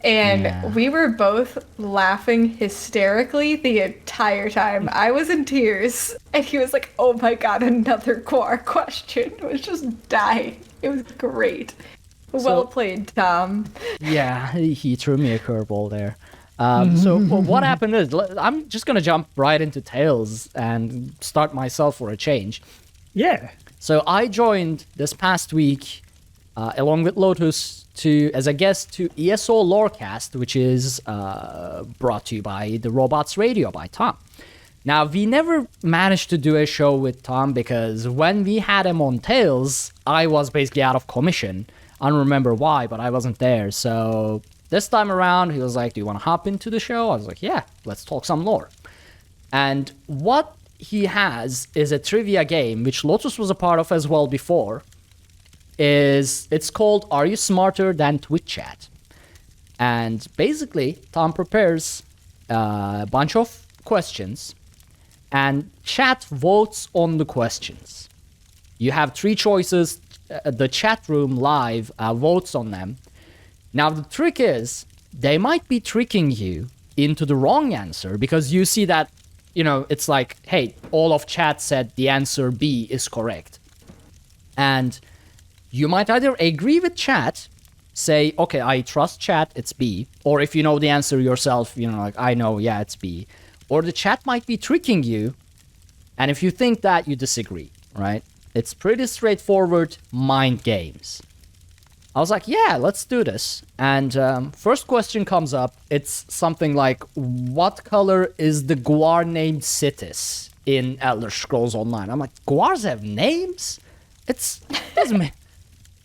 And Yeah. we were both laughing hysterically the entire time. I was in tears, and he was like, "Oh my God, another guar question!" It was just dying. It was great. Well played, Tom. Yeah, he threw me a curveball there. So what happened is, I'm just gonna jump right into Tales and start myself for a change. Yeah. So I joined this past week, along with Lotus, as a guest to ESO Lorecast, which is brought to you by the Robots Radio by Tom. Now, we never managed to do a show with Tom because when we had him on Tales, I was basically out of commission. I don't remember why, but I wasn't there. So this time around, he was like, "Do you want to hop into the show?" I was like, "Yeah, let's talk some lore." And what he has is a trivia game, which Lotus was a part of as well before. It's called Are You Smarter Than Twitch Chat? And basically, Tom prepares a bunch of questions, and chat votes on the questions. You have 3 choices. The chat room live votes on them. Now, the trick is, they might be tricking you into the wrong answer because you see that, it's like, hey, all of chat said the answer B is correct. And you might either agree with chat, say, okay, I trust chat, it's B. Or if you know the answer yourself, like, I know, yeah, it's B. Or the chat might be tricking you. And if you think that, you disagree, right? It's pretty straightforward mind games. I was like, yeah, let's do this. And first question comes up. It's something like, what color is the guar named Citis in Elder Scrolls Online? I'm like, guars have names? Doesn't make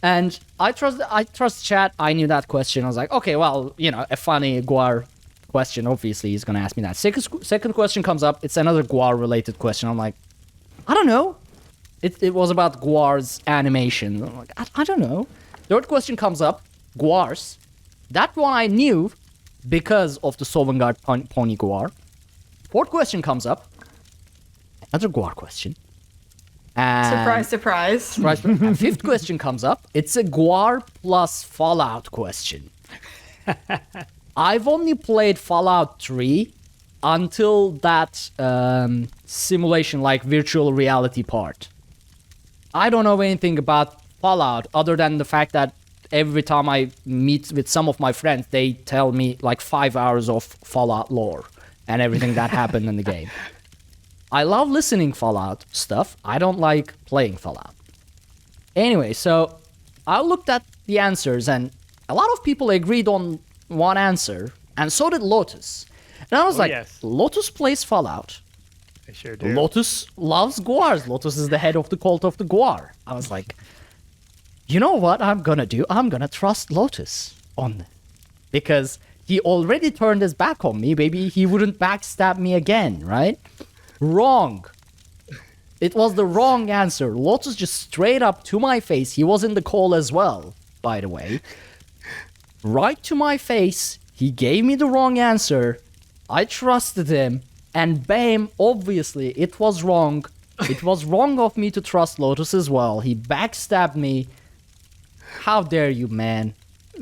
And I trust chat. I knew that question. I was like, okay, well, a funny Guar question. Obviously, he's gonna ask me that. Second question comes up. It's another Guar related question. I'm like, I don't know. It was about Guar's animation. I'm like, I don't know. Third question comes up. Guars. That one I knew because of the Sovngarde pony Guar. Fourth question comes up. Another Guar question. And Surprise. And fifth question comes up. It's a Guar plus Fallout question. I've only played Fallout 3 until that simulation, like virtual reality part. I don't know anything about Fallout other than the fact that every time I meet with some of my friends, they tell me like 5 hours of Fallout lore and everything that happened in the game. I love listening Fallout stuff. I don't like playing Fallout. Anyway, so I looked at the answers and a lot of people agreed on one answer, and so did Lotus. And I was yes. Lotus plays Fallout. I sure do. Lotus loves Guars. Lotus is the head of the cult of the Guar. I was like, you know what I'm gonna do? I'm gonna trust Lotus on this. Because he already turned his back on me. Maybe he wouldn't backstab me again, right? Wrong. It was the wrong answer. Lotus just straight up to my face. He was in the call as well, by the way. Right to my face. He gave me the wrong answer. I trusted him. And bam, obviously, it was wrong. It was wrong of me to trust Lotus as well. He backstabbed me. How dare you, man?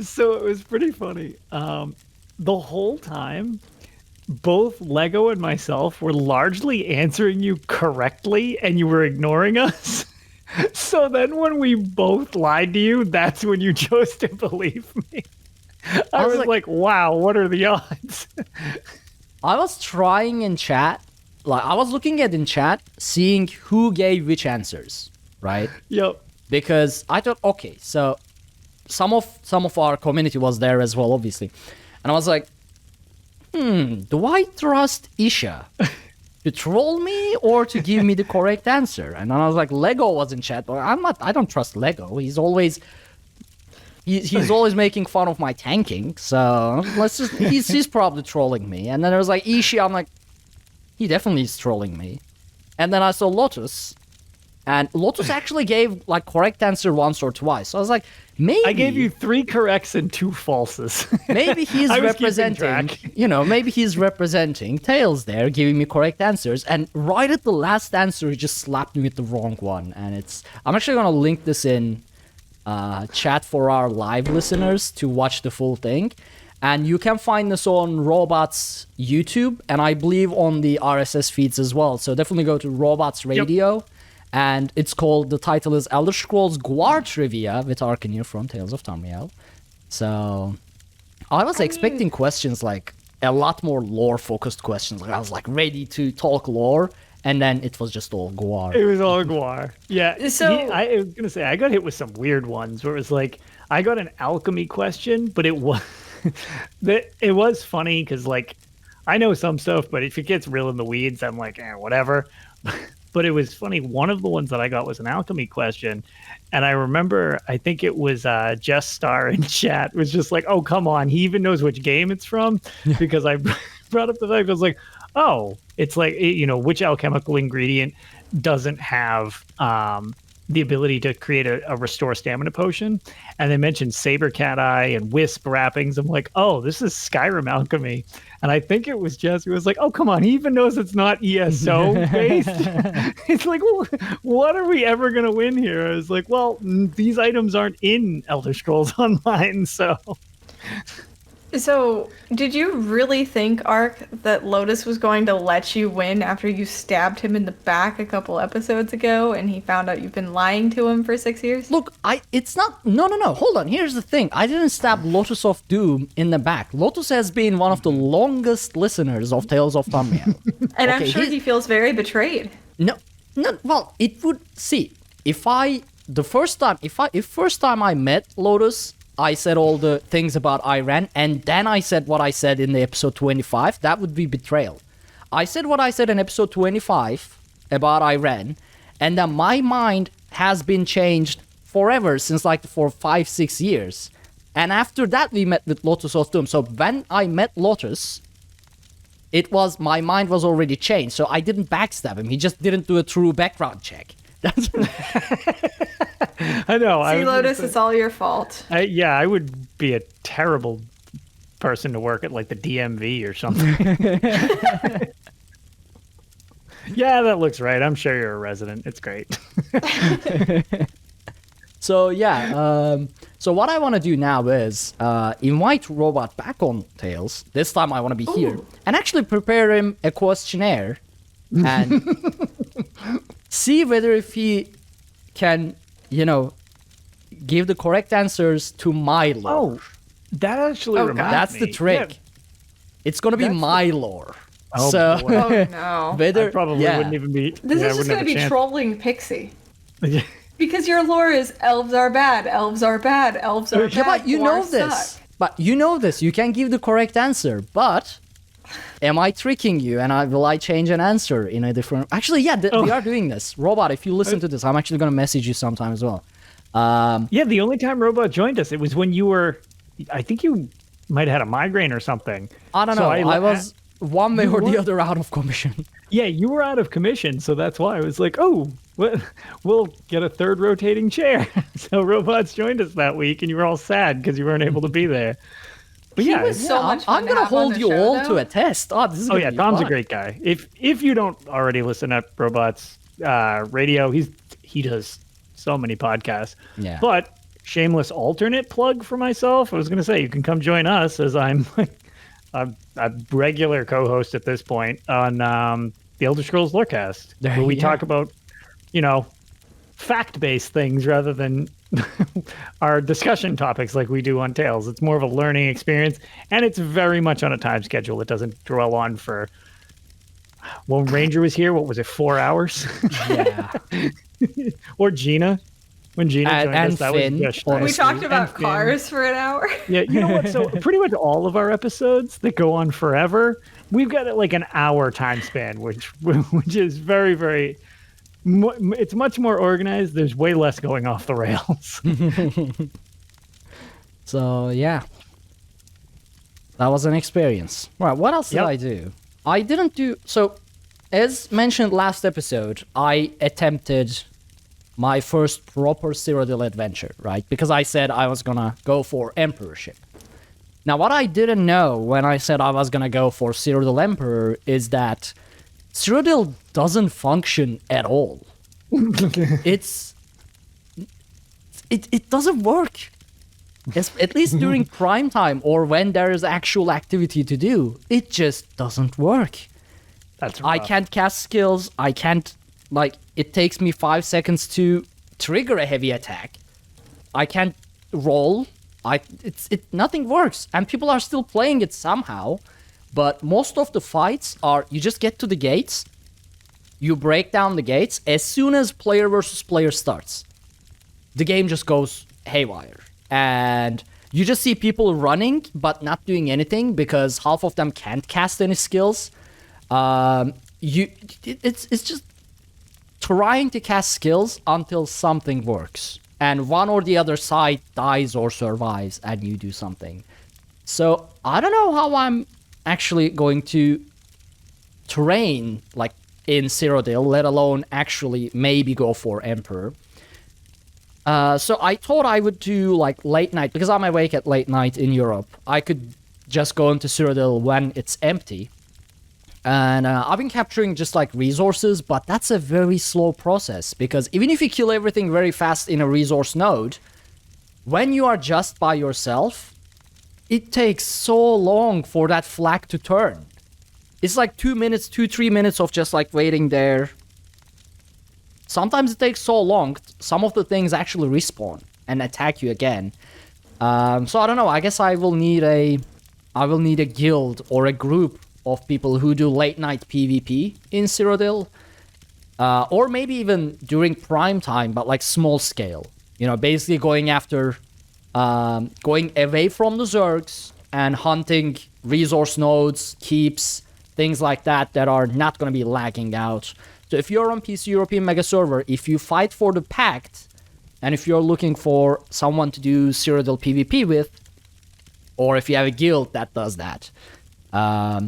So it was pretty funny. The whole time, both Lego and myself were largely answering you correctly, and you were ignoring us. So then when we both lied to you, that's when you chose to believe me. I was like, wow, what are the odds? I was trying in chat, I was looking at in chat, seeing who gave which answers, right? Yep. Because I thought, okay, so some of our community was there as well, obviously. And I was like, do I trust Isha to troll me or to give me the correct answer? And then I was like, Lego was in chat, but I don't trust Lego. He's always making fun of my tanking, so he's probably trolling me. And then there was like Ishi, I'm like, he definitely is trolling me. And then I saw Lotus, and Lotus actually gave like correct answer once or twice. So I was like, maybe I gave you 3 corrects and 2 falses. Maybe he's representing, maybe he's representing Tails there, giving me correct answers. And right at the last answer, he just slapped me with the wrong one. And I'm actually gonna link this in chat for our live listeners to watch the full thing. And you can find this on Robots YouTube, and I believe on the RSS feeds as well. So definitely go to Robots Radio. Yep. And the title is Elder Scrolls Guar Trivia with Arkaniir from Tales of Tamriel. So I was expecting questions like a lot more lore-focused questions. Like I was like ready to talk lore, and then it was just all Guar. It was all Guar. Yeah. So I was gonna say I got hit with some weird ones where it was like I got an alchemy question, but it was it was funny because like I know some stuff, but if it gets real in the weeds, I'm like, whatever. But it was funny. One of the ones that I got was an alchemy question. And I remember, I think it was Just Star in chat was just like, oh, come on. He even knows which game it's from. Because I brought up the fact, I was like, oh, it's like, which alchemical ingredient doesn't have the ability to create a restore stamina potion. And they mentioned Saber Cat Eye and Wisp wrappings. I'm like, oh, this is Skyrim alchemy. And I think it was Jess who was like, oh, come on. He even knows it's not ESO based. It's like, what are we ever going to win here? I was like, well, these items aren't in Elder Scrolls Online, so... So, did you really think, Ark, that Lotus was going to let you win after you stabbed him in the back a couple episodes ago and he found out you've been lying to him for 6 years? Look, it's not... No. Hold on. Here's the thing. I didn't stab LotusOfDoom in the back. Lotus has been one of the longest listeners of Tales of Tamriel. And I'm sure he feels very betrayed. No, well, it would... See, if first time I met Lotus... I said all the things about Iran, and then I said what I said in the episode 25, that would be betrayal. I said what I said in episode 25 about Iran, and then my mind has been changed forever, since like for 5-6 years. And after that, we met with LotusOfDoom. So when I met Lotus, it was, my mind was already changed. So I didn't backstab him. He just didn't do a true background check. That's I know. See, Lotus, it's all your fault. I would be a terrible person to work at like the DMV or something. Yeah, that looks right. I'm sure you're a resident. It's great. So yeah, so what I want to do now is invite Robot back on Tails. This time I want to be here and actually prepare him a questionnaire and see whether if he can, give the correct answers to my lore. Oh, that actually reminds me. That's the trick. Yeah. It's gonna be my lore. Oh, so boy. Oh no. whether I probably wouldn't even be. This is just going to be trolling Pixie. Because your lore is elves are bad, elves are bad, elves are bad. Yeah, but you know dwarves this. suck. But you know this. You can give the correct answer. But am I tricking you? And will I change an answer in a different? Actually, yeah, we are doing this. Robot, if you listen to this, I'm actually going to message you sometime as well. Yeah, the only time Robot joined us, it was when you were. I think you might have had a migraine or something. I don't know. I was one way or the other out of commission. Yeah, you were out of commission, so that's why I was like, oh, we'll get a third rotating chair. So Robots joined us that week, and you were all sad because you weren't able to be there. But He was so much fun I'm to gonna have on hold the you show, all though. to a test. Oh, this is Oh gonna yeah, be Dom's fun. a great guy. If you don't already listen to Robots radio, he does so many podcasts. Yeah. But shameless alternate plug for myself. I was gonna say you can come join us as I'm a regular co-host at this point on the Elder Scrolls Lorecast, where we talk about fact-based things rather than our discussion topics like we do on Tales. It's more of a learning experience, and it's very much on a time schedule. It doesn't dwell on for. When Ranger was here, what was it, 4 hours? Yeah. Or Gina. When Gina joined us, that Finn, was just We honestly. talked about And Finn. cars for an hour. Yeah, you know what? So pretty much all of our episodes that go on forever, we've got like an hour time span, which is very, very. It's much more organized. There's way less going off the rails. So yeah, that was an experience. Right, what else did Yep. I do? I didn't do so. As mentioned last episode, I attempted my first proper Cyrodiil adventure, right? Because I said I was gonna go for Emperorship. Now, what I didn't know when I said I was gonna go for Cyrodiil Emperor is that Cyrodiil doesn't function at all. It doesn't work. At least during prime time or when there is actual activity to do, it just doesn't work. That's I rough. can't cast skills. I can't, it takes me 5 seconds to trigger a heavy attack. I can't roll. Nothing works. And people are still playing it somehow. But most of the fights are, you just get to the gates, you break down the gates. As soon as player versus player starts, the game just goes haywire. And you just see people running, but not doing anything because half of them can't cast any skills. It's just trying to cast skills until something works. And one or the other side dies or survives and you do something. So I don't know how I'm actually going to train in Cyrodiil, let alone actually maybe go for Emperor. So I thought I would do late night, because I'm awake at late night in Europe. I could just go into Cyrodiil when it's empty. And I've been capturing just resources, but that's a very slow process, because even if you kill everything very fast in a resource node, when you are just by yourself, it takes so long for that flag to turn. It's 2 minutes, 2-3 minutes of just waiting there. Sometimes it takes so long, some of the things actually respawn and attack you again. So I don't know, I guess I will need a guild or a group of people who do late night PvP in Cyrodiil. Or maybe even during prime time, but small scale. Basically going after, going away from the Zergs and hunting resource nodes, keeps, things like that are not going to be lagging out. So if you're on PC European Mega Server, if you fight for the Pact, And if you're looking for someone to do Cyrodiil PvP with, or if you have a guild that does that,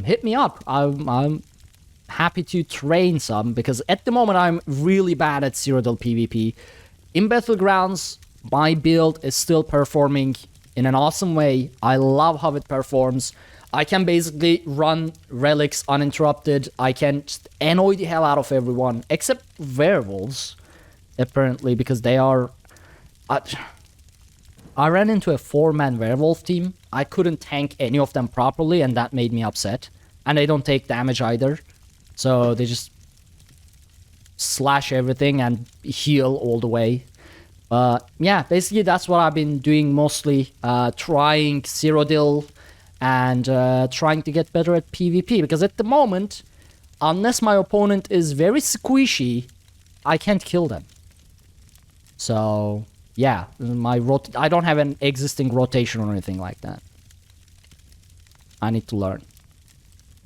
hit me up. I'm happy to train some, because at the moment I'm really bad at Cyrodiil PvP. In Battlegrounds, my build is still performing in an awesome way. I love how it performs. I can basically run relics uninterrupted. I can just annoy the hell out of everyone, except werewolves, apparently, because they are... I ran into a 4-man werewolf team. I couldn't tank any of them properly, and that made me upset. And they don't take damage either. So they just slash everything and heal all the way. Yeah, basically that's what I've been doing mostly. Trying Cyrodiil and trying to get better at PvP. Because at the moment, unless my opponent is very squishy, I can't kill them. So, yeah, I don't have an existing rotation or anything like that. I need to learn.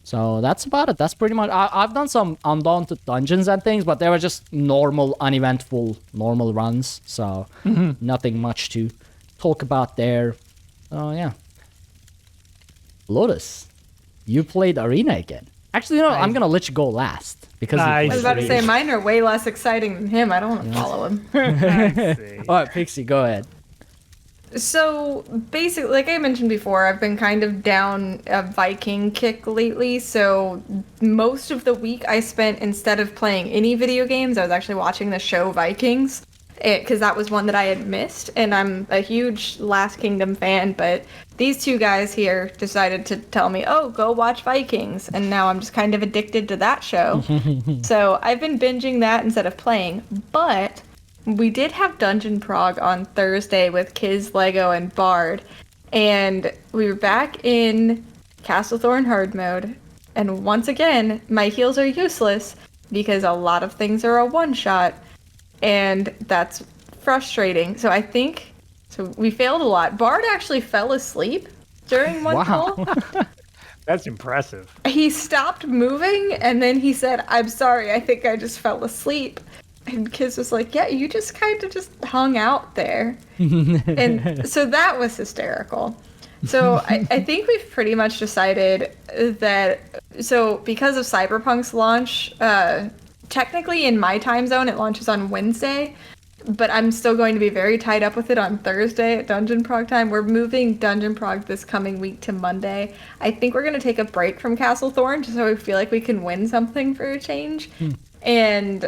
So that's about it. That's pretty much... I've done some Undaunted dungeons and things, but they were just normal, uneventful, normal runs. So nothing much to talk about there. Oh, yeah. Lotus, you played Arena again. Actually, you know, I'm going to let you go last. Because I was about to say, mine are way less exciting than him. I don't want to follow him. All right, Pixie, go ahead. So basically, like I mentioned before, I've been kind of down a Viking kick lately. So most of the week I spent, instead of playing any video games, I was actually watching the show Vikings, because that was one that I had missed. And I'm a huge Last Kingdom fan, but these two guys here decided to tell me, oh, go watch Vikings. And now I'm just kind of addicted to that show. So I've been binging that instead of playing. But we did have Dungeon Prog on Thursday with Kiz, Lego, and Bard, and we were back in Castlethorn hard mode, and once again, my heals are useless because a lot of things are a one-shot, and that's frustrating. So I think, we failed a lot. Bard actually fell asleep during one pull. That's impressive. He stopped moving, and then he said, I'm sorry, I think I just fell asleep. And Kiz was like, yeah, you just kind of just hung out there. And so that was hysterical. So I think we've pretty much decided that, so because of Cyberpunk's launch, technically in my time zone, it launches on Wednesday, but I'm still going to be very tied up with it on Thursday at Dungeon Prog time. We're moving Dungeon Prog this coming week to Monday. I think we're going to take a break from Castlethorn just so we feel like we can win something for a change. And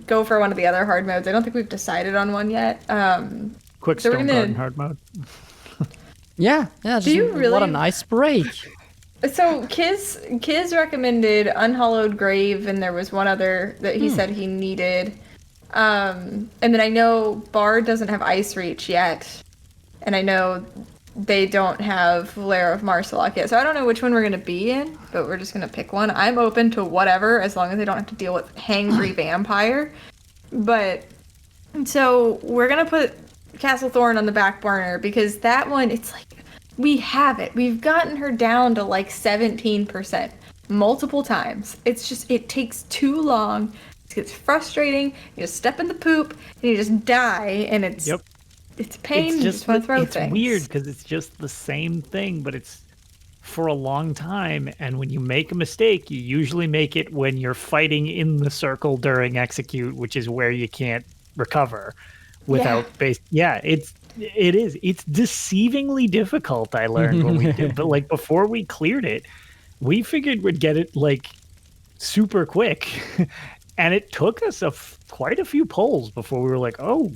go for one of the other hard modes. I don't think we've decided on one yet. Quick so Stone Garden hard mode. Yeah, just what a nice break. So Kiz recommended Unhallowed Grave, and there was one other that he said he needed. And then I know Bard doesn't have Ice Reach yet, and I know they don't have Lair of Marsalok yet. So I don't know which one we're going to be in, but we're just going to pick one. I'm open to whatever, as long as I don't have to deal with Hangry Vampire. But, so we're going to put Castlethorn on the back burner, because that one, it's like, we have it. We've gotten her down to like 17% multiple times. It's just, it takes too long. It gets frustrating. You just step in the poop, and you just die, and it's... Yep. It's pain. It's just want to throw things. It's weird because it's just the same thing, but it's for a long time. And when you make a mistake, you usually make it when you're fighting in the circle during execute, which is where you can't recover without base. Yeah, it is. It's deceivingly difficult. I learned when we did, but like before we cleared it, we figured we'd get it like super quick, and it took us quite a few pulls before we were like, oh.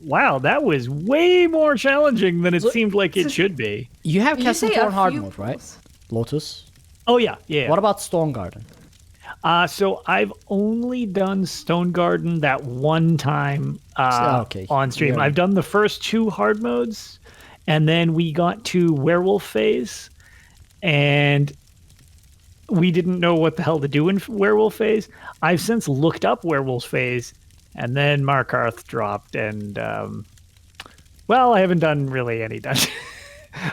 Wow, that was way more challenging than it seemed like it should be. You have Castlethorn hard mode, right? Lotus? Oh, yeah. What about Stone Garden? So I've only done Stone Garden that one time on stream. Yeah. I've done the first 2 hard modes, and then we got to Werewolf phase, and we didn't know what the hell to do in Werewolf phase. I've since looked up Werewolf phase, and then Markarth dropped, and, I haven't done really any dungeon.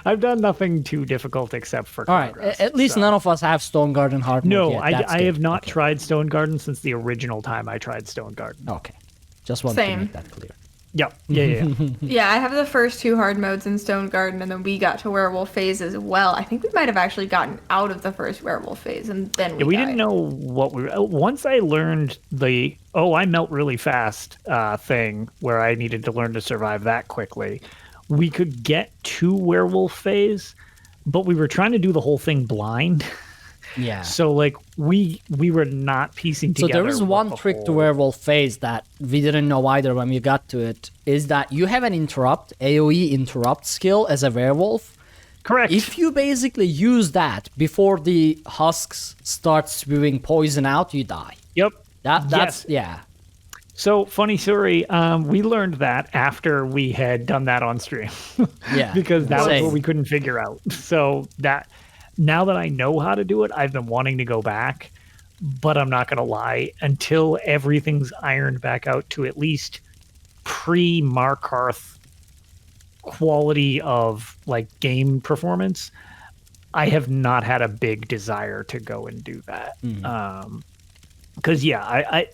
I've done nothing too difficult except for All right, at least none of us have Stone Garden hard mode yet. I have not tried Stone Garden since the original time I tried Stone Garden. Okay. Just wanted to make that clear. Yep. Yeah. Yeah, I have the first 2 hard modes in Stone Garden, and then we got to werewolf phase as well. I think we might have actually gotten out of the first werewolf phase, and then we died. didn't know what we were. Once I learned the I melt really fast thing, where I needed to learn to survive that quickly, we could get to werewolf phase, but we were trying to do the whole thing blind. Yeah. So like we were not piecing together. So there is one trick to werewolf phase that we didn't know either when we got to it, is that you have an interrupt, AoE interrupt skill as a werewolf. Correct. If you basically use that before the husks start spewing poison out, you die. Yep. That's yeah. So funny story. We learned that after we had done that on stream. Yeah. Because that was Same. what we couldn't figure out. So that now that I know how to do it, I've been wanting to go back, but I'm not going to lie, until everything's ironed back out to at least pre-Markarth quality of like game performance, I have not had a big desire to go and do that. Because I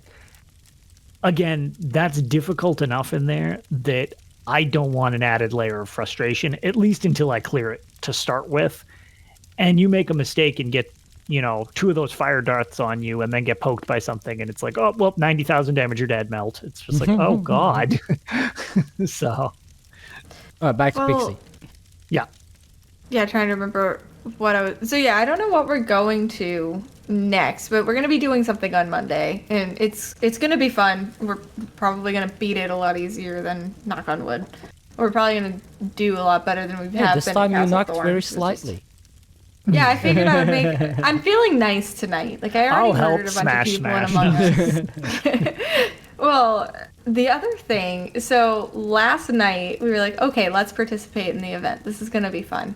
again, that's difficult enough in there that I don't want an added layer of frustration, at least until I clear it to start with. And you make a mistake and get, 2 of those fire darts on you and then get poked by something. And it's like, oh, well, 90,000 damage, you're dead, melt. It's just like, oh, God. So. Back to Pixie. Yeah. Yeah, trying to remember what I was... So yeah, I don't know what we're going to next, but we're going to be doing something on Monday. And it's going to be fun. We're probably going to beat it a lot easier than knock on wood. We're probably going to do a lot better than we've had. This time you knocked very slightly. Yeah, I figured I would make... I'm feeling nice tonight. Like, I already murdered a bunch of people in Among Us. Well, the other thing... So, last night, we were like, okay, let's participate in the event. This is going to be fun.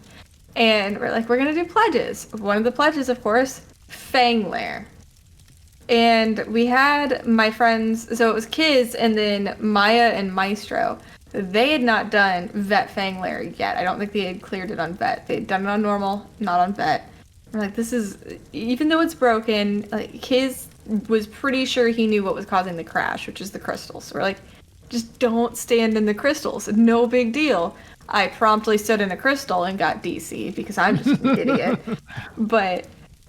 And we're like, we're going to do pledges. One of the pledges, of course, Fang Lair. And we had my friends... So, it was Kiz, and then Maya and Maestro. They had not done Vet Fang Lair yet. I don't think they had cleared it on Vet. They had done it on normal, not on Vet. We're like, this is, even though it's broken, like, Kiz was pretty sure he knew what was causing the crash, which is the crystals. We're like, just don't stand in the crystals. No big deal. I promptly stood in a crystal and got DC'd because I'm just an idiot. But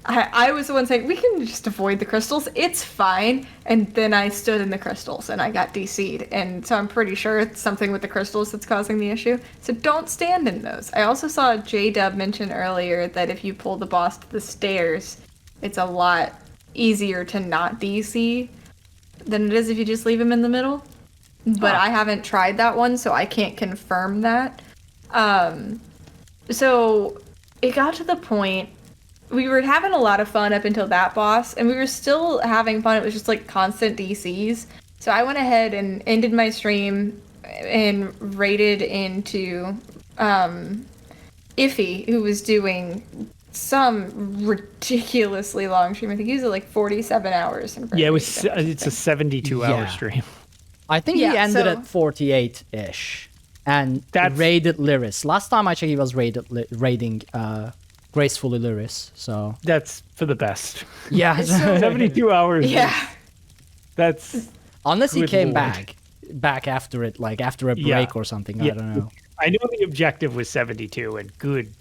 I was the one saying, we can just avoid the crystals. It's fine. And then I stood in the crystals and I got DC'd. And so I'm pretty sure it's something with the crystals that's causing the issue. So don't stand in those. I also saw J-Dub mention earlier that if you pull the boss to the stairs, it's a lot easier to not DC than it is if you just leave him in the middle. But I haven't tried that one, so I can't confirm that. So it got to the point... We were having a lot of fun up until that boss, and we were still having fun. It was just like constant DCs. So I went ahead and ended my stream and raided into Iffy, who was doing some ridiculously long stream. I think he was at like 47 hours. Yeah, it's a 72-hour stream. I think he ended at 48-ish. And raided Lyris. Last time I checked, he was raiding gracefully Lyris, so that's for the best. Yeah. 72 hours. Yeah. That's unless he came back after it, like after a break or something. I don't know. I know the objective was 72, and good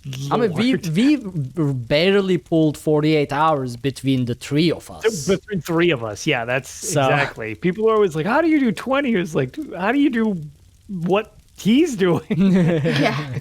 Lord. I mean, we barely pulled 48 hours between the 3 of us. Between 3 of us, yeah, that's exactly. People are always like, how do you do 20? It's like, how do you do what he's doing? Yeah.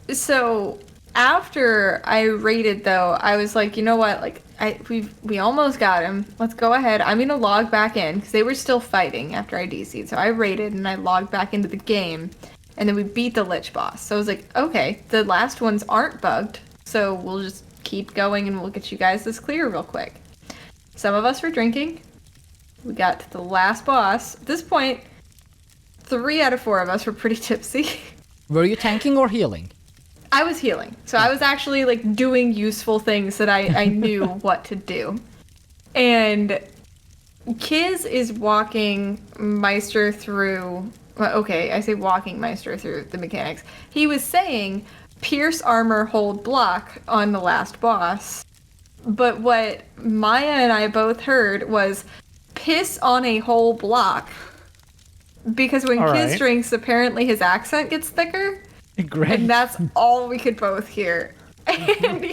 So after I raided, though, I was like, you know what? Like, we almost got him. Let's go ahead. I'm gonna log back in because they were still fighting after I DC'd. So I raided and I logged back into the game, and then we beat the Lich boss. So I was like, okay, the last ones aren't bugged, so we'll just keep going and we'll get you guys this clear real quick. Some of us were drinking. We got to the last boss. At this point, 3 out of 4 of us were pretty tipsy. Were you tanking or healing? I was healing. So I was actually like doing useful things that I knew what to do. And Kiz is walking Meister through... Well, okay, I say walking Meister through the mechanics. He was saying pierce armor, hold block on the last boss. But what Maya and I both heard was piss on a whole block. because when All Kiz right. drinks, apparently his accent gets thicker, Great. and that's all we could both hear. And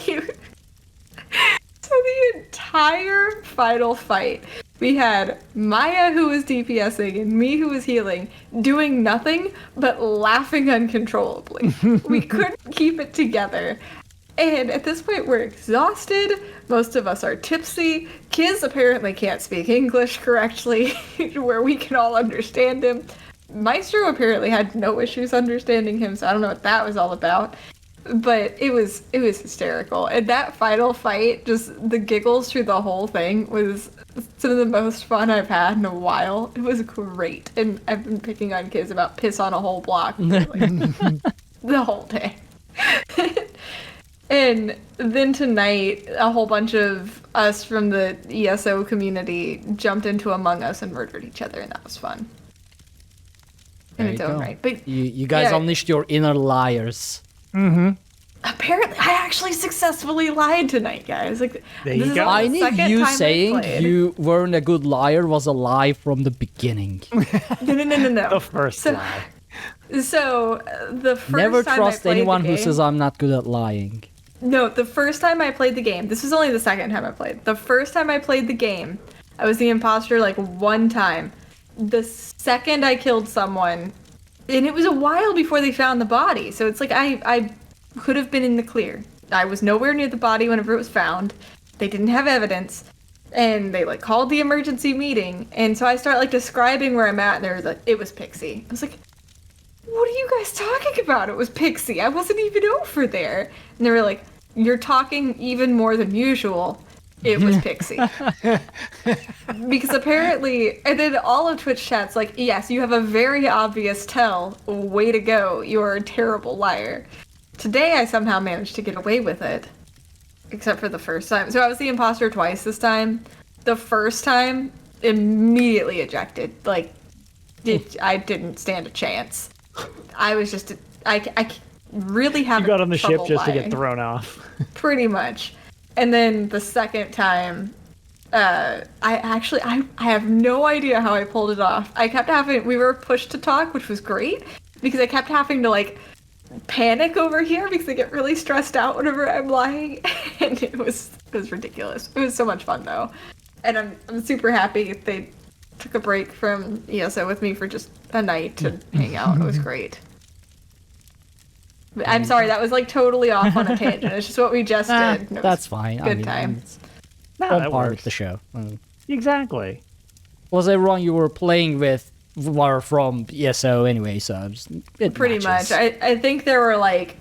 so the entire final fight, we had Maya, who was DPSing, and me, who was healing, doing nothing but laughing uncontrollably. We couldn't keep it together. And at this point, we're exhausted. Most of us are tipsy. Kiz apparently can't speak English correctly, where we can all understand him. Maestro apparently had no issues understanding him, so I don't know what that was all about. But it was hysterical. And that final fight, just the giggles through the whole thing was some of the most fun I've had in a while. It was great. And I've been picking on kids about piss on a whole block for, like, the whole day. And then tonight, a whole bunch of us from the ESO community jumped into Among Us and murdered each other, and that was fun. In There its you own go. right. But You guys yeah. unleashed your inner liars. apparently, I actually successfully lied tonight, guys. Like, There this you is go. the I need second you time I saying played. you weren't a good liar was a lie from the beginning. No. The first So- lie. So the first Never time trust I played anyone the who game, says I'm not good at lying. No, the first time I played the game, this was only the second time I played. The first time I played the game, I was the imposter like one time. The second I killed someone, and it was a while before they found the body, so it's like I could have been in the clear. I was nowhere near the body whenever it was found. They didn't have evidence, and they like called the emergency meeting, and so I start like describing where I'm at, and they were like, it was Pixie. I was like, what are you guys talking about? It was Pixie. I wasn't even over there. And they were like, you're talking even more than usual. It was Pixie. Because apparently, and then all of Twitch chat's like, yes, you have a very obvious tell. Way to go. You're a terrible liar. Today I somehow managed to get away with it. Except for the first time. So I was the imposter twice this time. The first time, immediately ejected. Like, I didn't stand a chance. I was just, I really haven't. You got on the ship trouble just to lying. get thrown off. Pretty much. And then the second time, I have no idea how I pulled it off. We were pushed to talk, which was great, because I kept having to like panic over here because I get really stressed out whenever I'm lying, and it was ridiculous. It was so much fun though, and I'm super happy they took a break from ESO with me for just a night to hang out. It was great. I'm sorry, that was like totally off on a tangent. It's just what we just did. and it was That's fine. Good time. It's No, all that part works. of the show. Exactly. Was everyone you were playing with were from ESO anyway, so it Pretty matches. much. I think there were like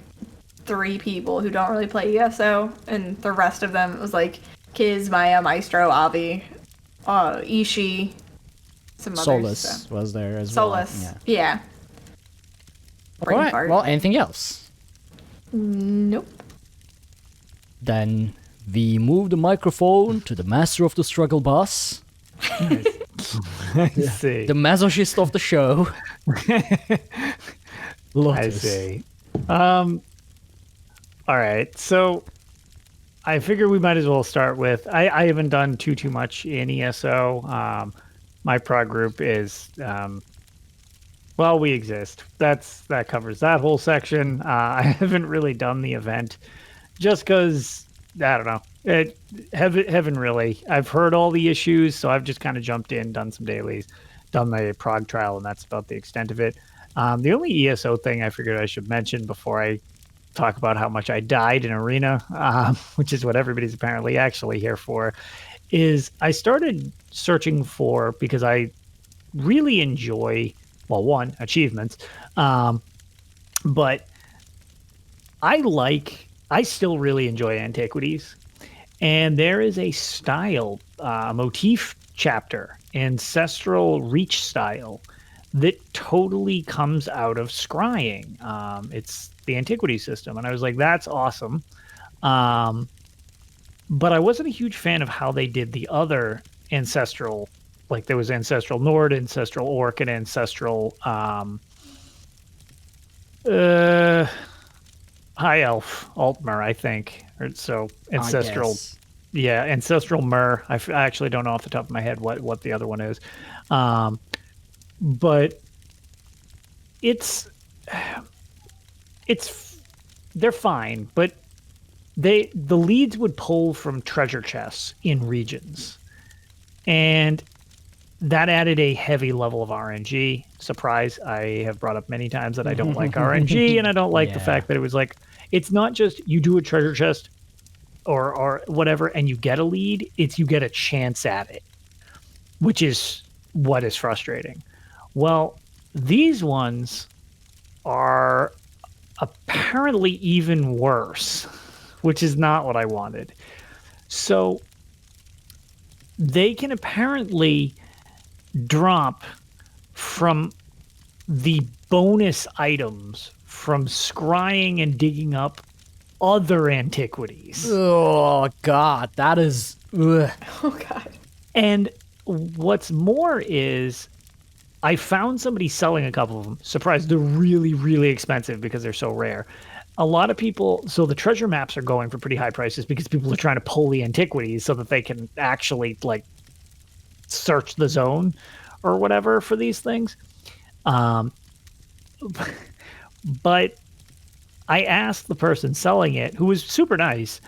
3 people who don't really play ESO, and the rest of them, it was like Kiz, Maya, Maestro, Avi, Ishi, some others. Solus So. was there as Solus. well. Yeah. Brain Alright, fart. well, anything else? Nope. Then we move the microphone to the master of the struggle boss, I see. the masochist of the show. I Lotus. see. All right. So I figure we might as well start with. I haven't done too much in ESO. My prog group is. Well, we exist. That covers that whole section. I haven't really done the event, just because I don't know. Haven't really. I've heard all the issues, so I've just kind of jumped in, done some dailies, done the prog trial, and that's about the extent of it. The only ESO thing I figured I should mention before I talk about how much I died in Arena, which is what everybody's apparently actually here for, is I started searching for, because I really enjoy, well, one, achievements, but I still really enjoy antiquities. And there is a style, motif chapter, ancestral reach style, that totally comes out of scrying. It's the antiquity system. And I was like, that's awesome. But I wasn't a huge fan of how they did the other ancestral, like there was ancestral Nord, ancestral Orc, and ancestral High Elf, Altmer, I think. Or so ancestral. guess. Yeah, ancestral Myr. I actually don't know off the top of my head what the other one is. But it's they're fine, but the leads would pull from treasure chests in regions, and that added a heavy level of RNG. Surprise, I have brought up many times that I don't like RNG, and I don't like the fact that it was like, it's not just you do a treasure chest or whatever and you get a lead, it's you get a chance at it, which is what is frustrating. Well, these ones are apparently even worse, which is not what I wanted. So they can apparently drop from the bonus items from scrying and digging up other antiquities. Oh God, that is. Ugh. Oh God. And what's more is, I found somebody selling a couple of them. Surprised, they're really, really expensive because they're so rare. A lot of people, so the treasure maps are going for pretty high prices because people are trying to pull the antiquities so that they can actually like search the zone or whatever for these things. But I asked the person selling it, who was super nice,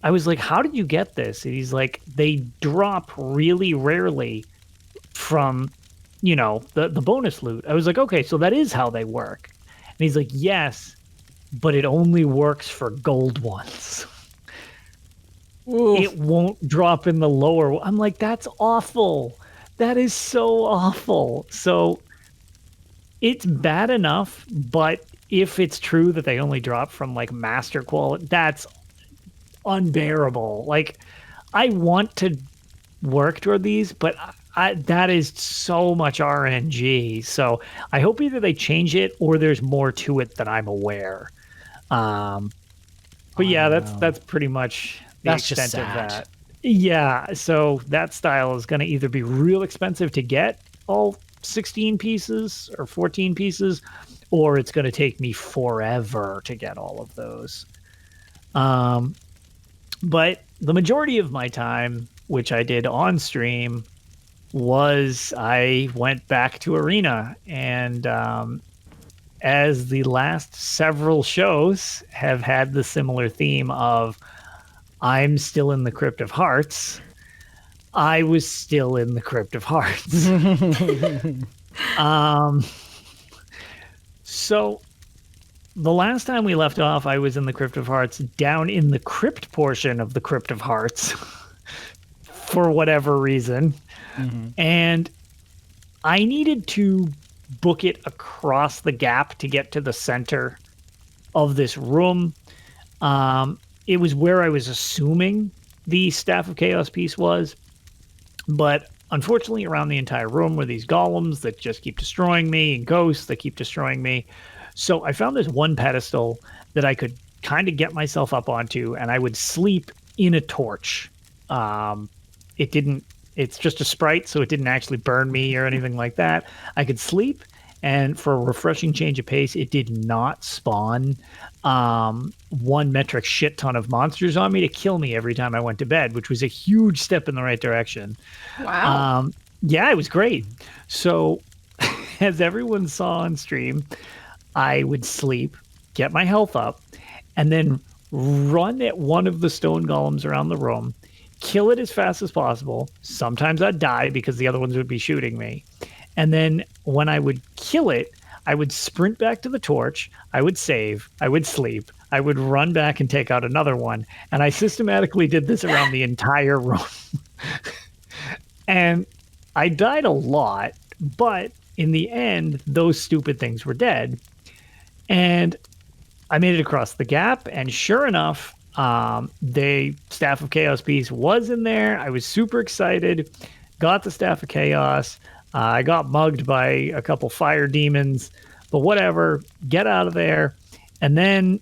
I was like, how did you get this? And he's like, they drop really rarely from, the bonus loot. I was like, okay, so that is how they work. And he's like, yes, but it only works for gold ones. Oof. It won't drop in the lower. I'm like, that's awful. That is so awful. So it's bad enough, but if it's true that they only drop from like master quality, that's unbearable. Like, I want to work toward these, but that is so much RNG. So I hope either they change it or there's more to it than I'm aware. But yeah, that's pretty much the extent of that. Yeah, so that style is going to either be real expensive to get all 16 pieces or 14 pieces, or it's going to take me forever to get all of those. But the majority of my time, which I did on stream, was I went back to Arena. And as the last several shows have had the similar theme of I'm still in the Crypt of Hearts, I was still in the Crypt of Hearts. So the last time we left off, I was in the Crypt of Hearts, down in the crypt portion of the Crypt of Hearts for whatever reason. Mm-hmm. And I needed to book it across the gap to get to the center of this room. It was where I was assuming the Staff of Chaos piece was. But unfortunately, around the entire room were these golems that just keep destroying me and ghosts that keep destroying me. So I found this one pedestal that I could kind of get myself up onto, and I would sleep in a torch. It's just a sprite, so it didn't actually burn me or anything like that. I could sleep, and for a refreshing change of pace, it did not spawn one metric shit ton of monsters on me to kill me every time I went to bed, which was a huge step in the right direction. Wow. Yeah, it was great. So as everyone saw on stream, I would sleep, get my health up, and then run at one of the stone golems around the room, kill it as fast as possible. Sometimes I'd die because the other ones would be shooting me. And then when I would kill it, I would sprint back to the torch, I would save, I would sleep, I would run back and take out another one. And I systematically did this around the entire room. And I died a lot, but in the end, those stupid things were dead. And I made it across the gap, and sure enough, the Staff of Chaos piece was in there. I was super excited, got the Staff of Chaos. I got mugged by a couple fire demons, but whatever, get out of there. And then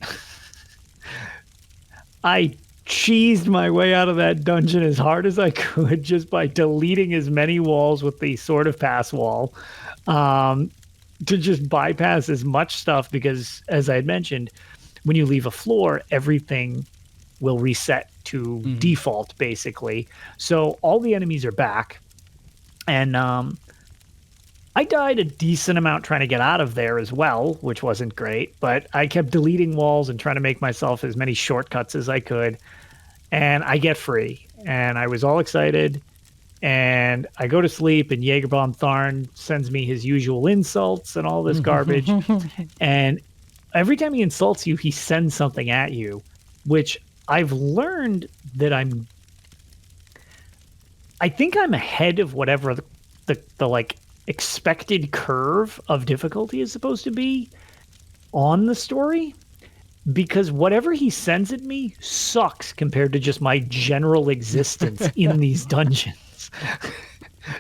I cheesed my way out of that dungeon as hard as I could just by deleting as many walls with the Sword of Pass wall to just bypass as much stuff, because as I had mentioned, when you leave a floor, everything will reset to default basically. So all the enemies are back, and I died a decent amount trying to get out of there as well, which wasn't great, but I kept deleting walls and trying to make myself as many shortcuts as I could. And I get free. And I was all excited. And I go to sleep, and Jägerbomb Tharn sends me his usual insults and all this garbage. And every time he insults you, he sends something at you, which I've learned that I think I'm ahead of whatever the like expected curve of difficulty is supposed to be on the story, because whatever he sends at me sucks compared to just my general existence in these dungeons.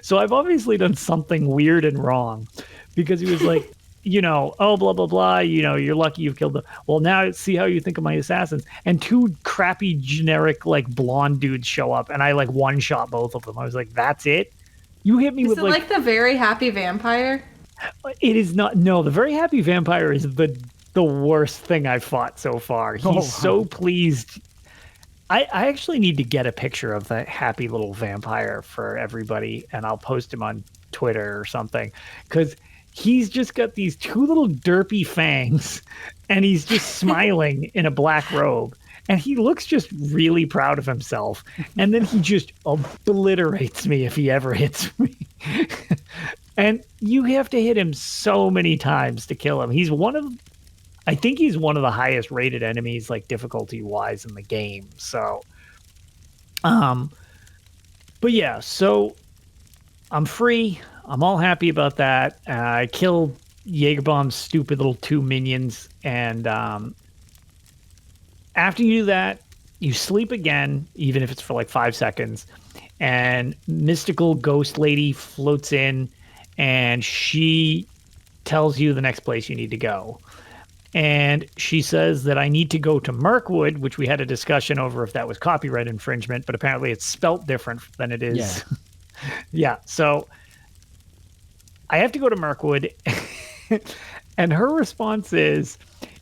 So I've obviously done something weird and wrong, because he was like, oh, blah, blah, blah, you're lucky you've killed them. Well, now see how you think of my assassins. And two crappy generic like blonde dudes show up, and I like one-shot both of them. I was like, that's it? You hit me with Is it like the Very Happy Vampire? It is not. No, the Very Happy Vampire is the worst thing I've fought so far. He's so pleased. I actually need to get a picture of that happy little vampire for everybody, and I'll post him on Twitter or something, because he's just got these two little derpy fangs, and he's just smiling in a black robe. And he looks just really proud of himself. And then he just obliterates me if he ever hits me. And you have to hit him so many times to kill him. I think he's one of the highest rated enemies, like difficulty wise in the game. So, but yeah, so I'm free. I'm all happy about that. I killed Jägerbomb's stupid little 2 minions, and after you do that, you sleep again, even if it's for like 5 seconds, and mystical ghost lady floats in, and she tells you the next place you need to go. And she says that I need to go to Mirkwood, which we had a discussion over if that was copyright infringement, but apparently it's spelt different than it is. Yeah. Yeah, so I have to go to Mirkwood, and her response is,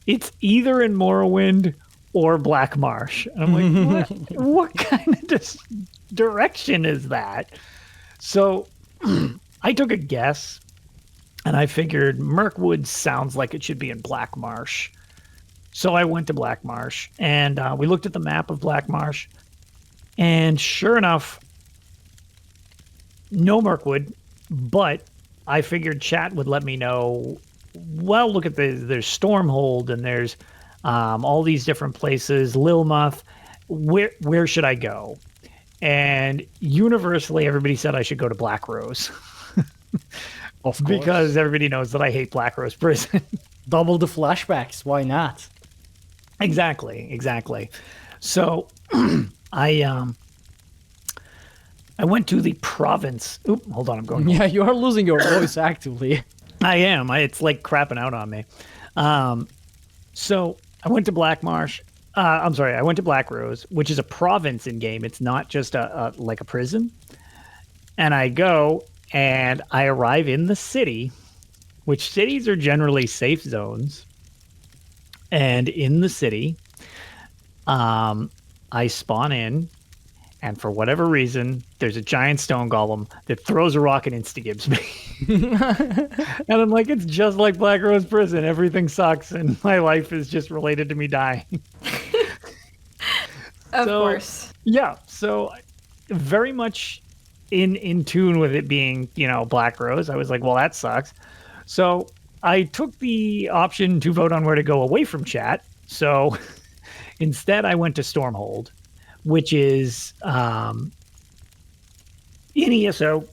it's either in Morrowind or Black Marsh. And I'm like, what kind of direction is that? So I took a guess, and I figured Mirkwood sounds like it should be in Black Marsh. So I went to Black Marsh, and we looked at the map of Black Marsh, and sure enough, no Mirkwood, but I figured chat would let me know, well, look at there's Stormhold, and there's all these different places, Lilmuth, where should I go? And universally, everybody said I should go to Black Rose. Of course. Because everybody knows that I hate Black Rose Prison. Double the flashbacks, why not? Exactly. So I went to the province. Oop, hold on, I'm going. Yeah, you are losing your voice actively. I am. It's like crapping out on me. So I went to Black Marsh. I went to Black Rose, which is a province in game. It's not just like a prison. And I go and I arrive in the city, which cities are generally safe zones. And in the city, I spawn in, and for whatever reason, there's a giant stone golem that throws a rock and insta-gibbs me. And I'm like, it's just like Black Rose Prison. Everything sucks, and my life is just related to me dying. Of course. Yeah, so very much in tune with it being, Black Rose. I was like, well, that sucks. So I took the option to vote on where to go away from chat. So instead, I went to Stormhold, which is in ESO.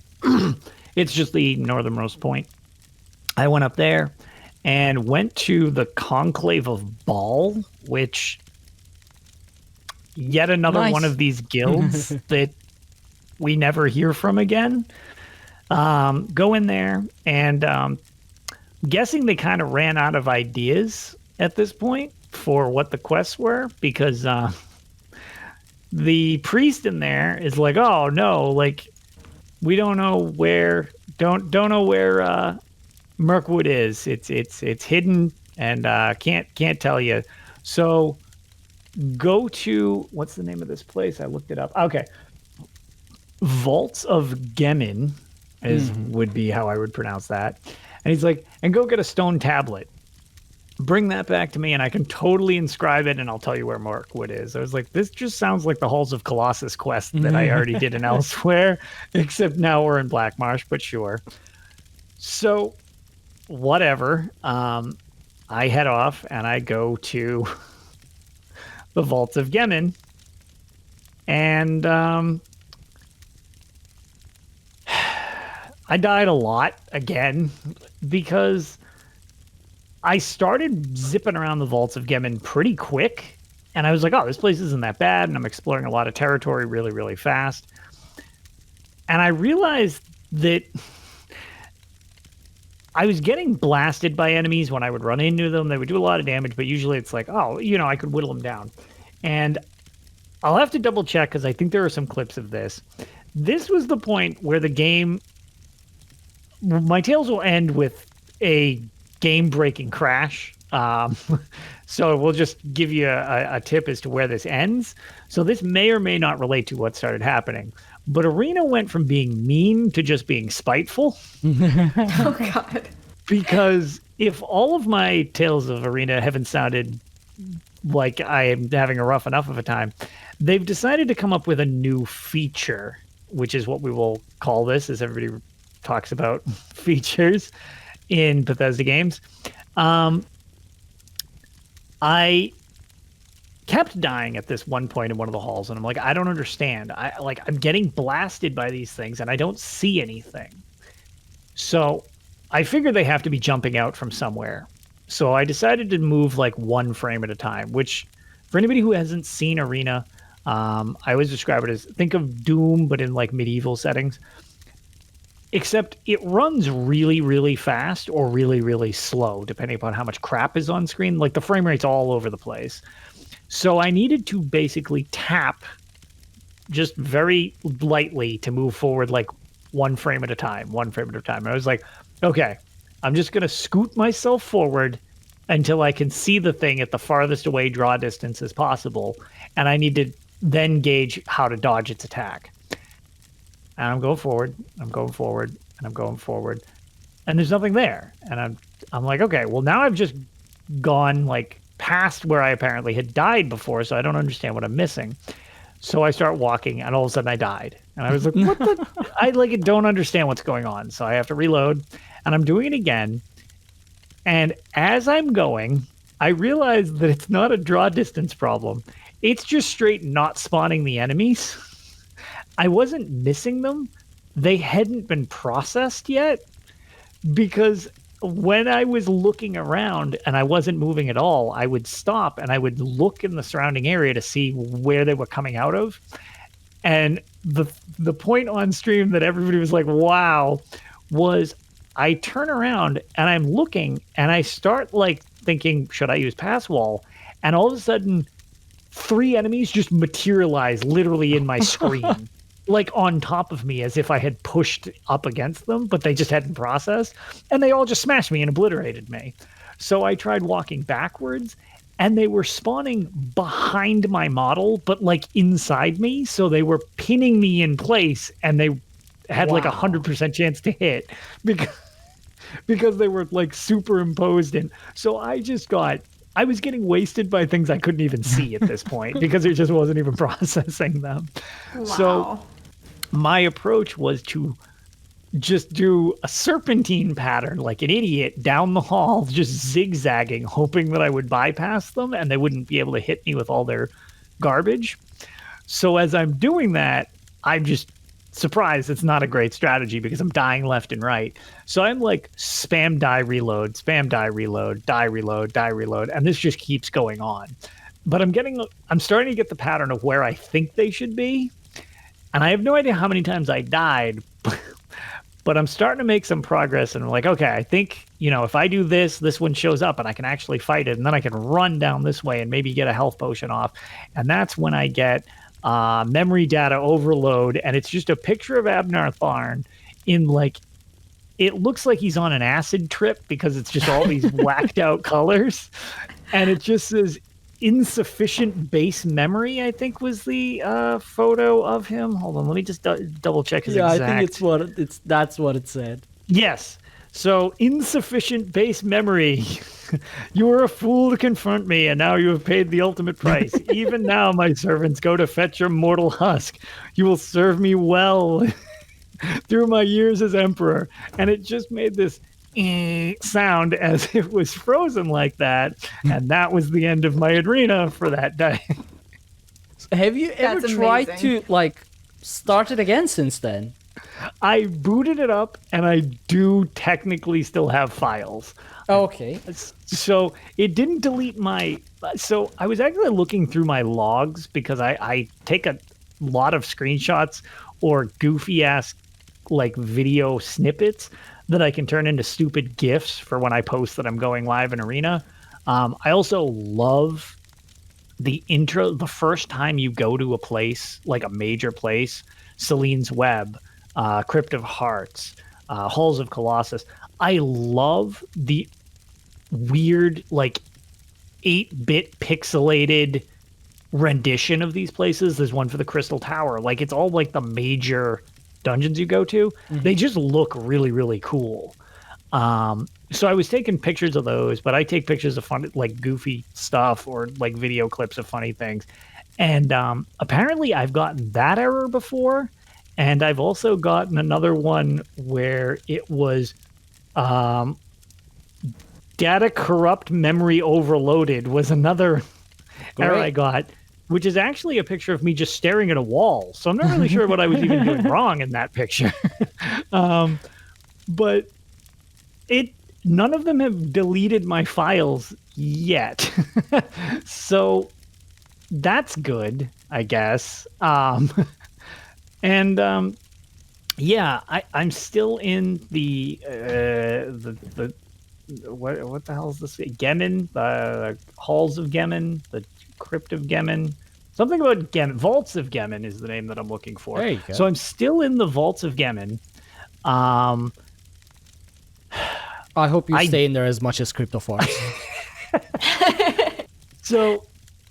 It's just the northernmost point. I went up there and went to the Conclave of Baal, which yet another one of these guilds that we never hear from again. Go in there, and guessing they kind of ran out of ideas at this point for what the quests were, because the priest in there is like, oh no, like we don't know where Mirkwood is. It's hidden, and can't tell you. So go to, what's the name of this place? I looked it up. Okay. Vaults of Gemin, would be how I would pronounce that. And he's like, and go get a stone tablet. Bring that back to me, and I can totally inscribe it, and I'll tell you where Markwood is. I was like, this just sounds like the Halls of Colossus quest that I already did in Elsewhere, except now we're in Black Marsh, but sure. So, whatever. I head off, and I go to the Vaults of Gemin, and I died a lot again because I started zipping around the Vaults of Gemin pretty quick, and I was like, oh, this place isn't that bad, and I'm exploring a lot of territory really, really fast. And I realized that I was getting blasted by enemies when I would run into them. They would do a lot of damage, but usually it's like, oh, I could whittle them down. And I'll have to double check because I think there are some clips of this. This was the point where the game... My tales will end with a game-breaking crash. So we'll just give you a tip as to where this ends. So this may or may not relate to what started happening. But Arena went from being mean to just being spiteful. Oh, God. Because if all of my tales of Arena haven't sounded like I am having a rough enough of a time, they've decided to come up with a new feature, which is what we will call this, as everybody talks about features in Bethesda games. I kept dying at this one point in one of the halls, and I'm like, I don't understand. I'm getting blasted by these things, and I don't see anything. So I figured they have to be jumping out from somewhere. So I decided to move like one frame at a time, which for anybody who hasn't seen Arena, I always describe it as, think of Doom, but in like medieval settings. Except it runs really, really fast or really, really slow, depending upon how much crap is on screen. Like the frame rate's all over the place. So I needed to basically tap just very lightly to move forward like one frame at a time. And I was like, okay, I'm just going to scoot myself forward until I can see the thing at the farthest away draw distance as possible. And I need to then gauge how to dodge its attack. And I'm going forward, and there's nothing there. And I'm like, okay, well now I've just gone like past where I apparently had died before, so I don't understand what I'm missing. So I start walking, and all of a sudden I died. And I was like, what the? I don't understand what's going on. So I have to reload, and I'm doing it again. And as I'm going, I realize that it's not a draw distance problem. It's just straight not spawning the enemies. I wasn't missing them. They hadn't been processed yet, because when I was looking around and I wasn't moving at all, I would stop and I would look in the surrounding area to see where they were coming out of. And the point on stream that everybody was like, wow, was I turn around and I'm looking and I start like thinking, should I use pass wall? And all of a sudden 3 enemies just materialize literally in my screen. Like on top of me, as if I had pushed up against them, but they just hadn't processed, and they all just smashed me and obliterated me. So I tried walking backwards, and they were spawning behind my model, but like inside me, so they were pinning me in place, and they had like 100% chance to hit because they were like superimposed in. So I was getting wasted by things I couldn't even see at this point because it just wasn't even processing them. Wow. So my approach was to just do a serpentine pattern like an idiot down the hall, just zigzagging, hoping that I would bypass them and they wouldn't be able to hit me with all their garbage. So as I'm doing that, I'm just surprised it's not a great strategy because I'm dying left and right. So I'm like spam die reload, die reload, die reload, die reload, and this just keeps going on. But I'm starting to get the pattern of where I think they should be. And I have no idea how many times I died, but I'm starting to make some progress. And I'm like, okay, I think, if I do this one shows up and I can actually fight it. And then I can run down this way and maybe get a health potion off. And that's when I get memory data overload. And it's just a picture of Abnar Tharn in like, it looks like he's on an acid trip because it's just all these whacked out colors. And it just says, insufficient base memory, I think was the photo of him. Hold on, let me just double check his exact. I think that's what it said. Yes. So, insufficient base memory. You were a fool to confront me, and now you have paid the ultimate price. Even now, my servants, go to fetch your mortal husk. You will serve me well through my years as emperor. And it just made this sound as it was frozen like that. And that was the end of my arena for that day. Have you ever tried to, like, start it again since then? I booted it up, and I do technically still have files. Okay. So it didn't delete my... So I was actually looking through my logs because I take a lot of screenshots or goofy-ass like video snippets that I can turn into stupid GIFs for when I post that I'm going live in Arena. I also love the intro. The first time you go to a place, like a major place, Selene's Web, Crypt of Hearts, Halls of Colossus. I love the weird, like, 8-bit pixelated rendition of these places. There's one for the Crystal Tower. Like, it's all, like, the major dungeons you go to. Mm-hmm. They just look really, really cool. So I was taking pictures of those, but I take pictures of fun, like, goofy stuff or, like, video clips of funny things. And apparently I've gotten that error before. And I've also gotten another one where it was data corrupt memory overloaded was another error I got, which is actually a picture of me just staring at a wall. So I'm not really sure what I was even doing wrong in that picture. But none of them have deleted my files yet. So that's good, I guess. And yeah, I'm still in the what the hell is this? Gemin, the Halls of Gemin, the Crypt of Gemin. Something about Gemin. Vaults of Gemin is the name that I'm looking for. There you go. So I'm still in the Vaults of Gemin. I hope you stay in there as much as Crypt of Hearts. So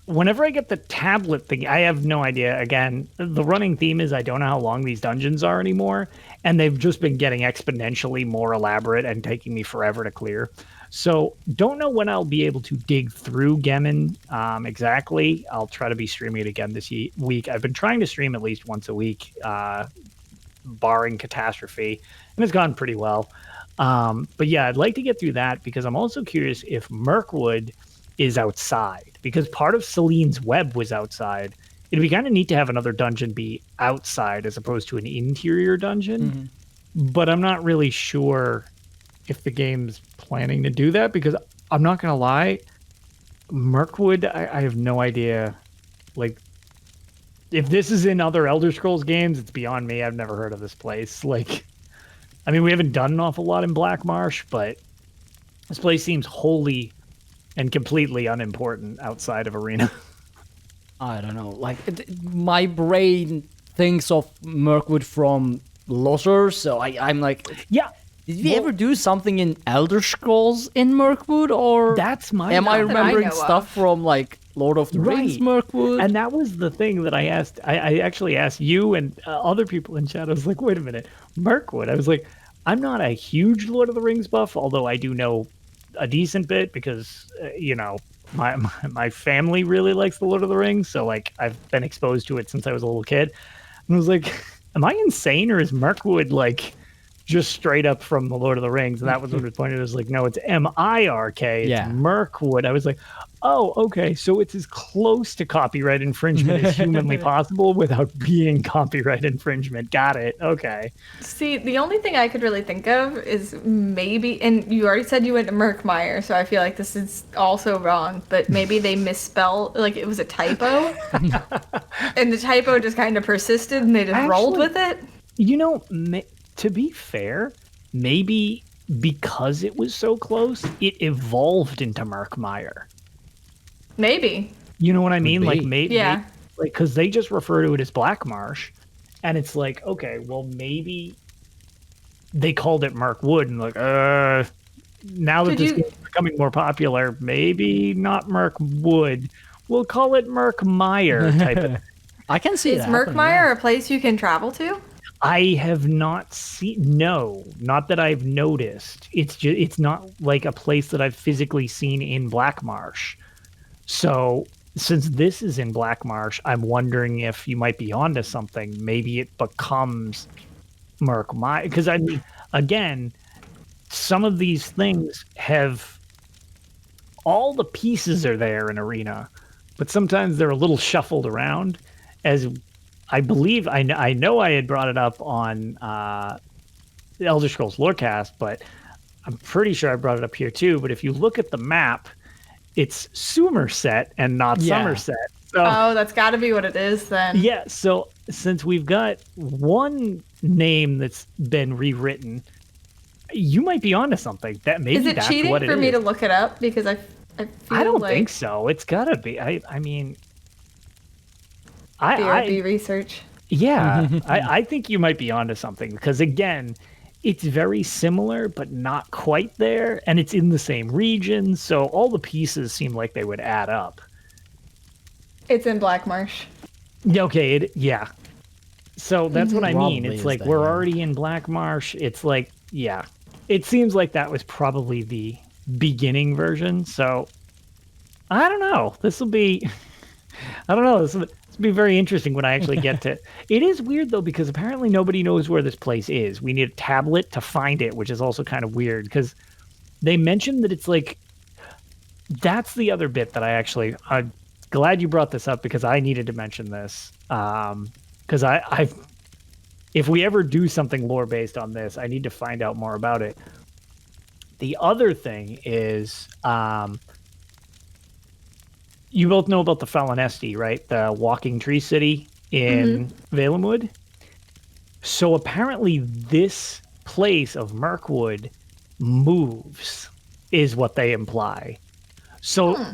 whenever I get the tablet thing, I have no idea. Again, the running theme is I don't know how long these dungeons are anymore, and they've just been getting exponentially more elaborate and taking me forever to clear. So don't know when I'll be able to dig through Gemin exactly. I'll try to be streaming it again this week. I've been trying to stream at least once a week, barring catastrophe, and it's gone pretty well. But yeah, I'd like to get through that because I'm also curious if Mirkwood is outside, because part of Selene's Web was outside. It'd be kind of neat to have another dungeon be outside as opposed to an interior dungeon. Mm-hmm. But I'm not really sure if the game's planning to do that, because I'm not going to lie, Mirkwood, I have no idea. Like, if this is in other Elder Scrolls games, it's beyond me. I've never heard of this place. Like, I mean, we haven't done an awful lot in Black Marsh, but this place seems wholly and completely unimportant outside of Arena. I don't know. Like, my brain thinks of Mirkwood from Lotus, so I'm like, yeah. Did we ever do something in Elder Scrolls in Mirkwood, or that's my? Am I remembering stuff from like Lord of the Rings Mirkwood? And that was the thing that I asked. I actually asked you and other people in chat. I was like, wait a minute, Mirkwood. I was like, I'm not a huge Lord of the Rings buff, although I do know a decent bit because my family really likes the Lord of the Rings, so like I've been exposed to it since I was a little kid. And I was like, am I insane, or is Mirkwood like just straight up from the Lord of the Rings? And that was what it was pointed. I was like, no, it's M-I-R-K. It's Mirkwood. I was like, oh, okay, so it's as close to copyright infringement as humanly possible without being copyright infringement. Got it. Okay. See, the only thing I could really think of is maybe, and you already said you went to Murkmire, so I feel like this is also wrong, but maybe they misspelled, like it was a typo, and the typo just kind of persisted and they just rolled with it. You know, to be fair, maybe because it was so close, it evolved into Murkmire. Maybe. You know what I mean? Like maybe, yeah. Like, because they just refer to it as Black Marsh, and it's like, okay, well maybe they called it Mirkwood, and like, now that this game is becoming more popular, maybe not Mirkwood. we'll call it Murkmire type of. I can see Is that happening, Murkmire yeah. a place you can travel to? I have not seen. No, not that I've noticed. It's not like a place that I've physically seen in Black Marsh. So since this is in Black Marsh, I'm wondering if you might be onto something. Maybe it becomes Murkmire, because I mean, again, some of these things have all the pieces are there in Arena, but sometimes they're a little shuffled around. As I believe, I know I had brought it up on the Elder Scrolls Lorecast, but I'm pretty sure I brought it up here too. But if you look at the map, it's Somerset and not Somerset. So, Oh, that's got to be what it is then. yeah, so since we've got one name that's been rewritten, you might be onto something. That maybe Is it that's cheating what it for me is. to look it up? Because I feel I don't like think so. It's gotta be. I mean, BRB research. yeah, I think you might be onto something, because again, it's very similar but not quite there, and it's in the same region, so all the pieces seem like they would add up. It's in Black Marsh. Okay, yeah. So that's what I mean. Probably It's is like that, we're yeah. already in Black Marsh. It's like, yeah. It seems like that was probably the beginning version. So I don't know. This will be I don't know. This will be very interesting when I actually get to. It is weird though, because apparently nobody knows where this place is. We need a tablet to find it, which is also kind of weird, because they mentioned that it's like, that's the other bit that I'm glad you brought this up, because I needed to mention this. Because if we ever do something lore based on this, I need to find out more about it. The other thing is, you both know about the Falinesti, right? The walking tree city in Valenwood. So apparently this place of Mirkwood moves, is what they imply. So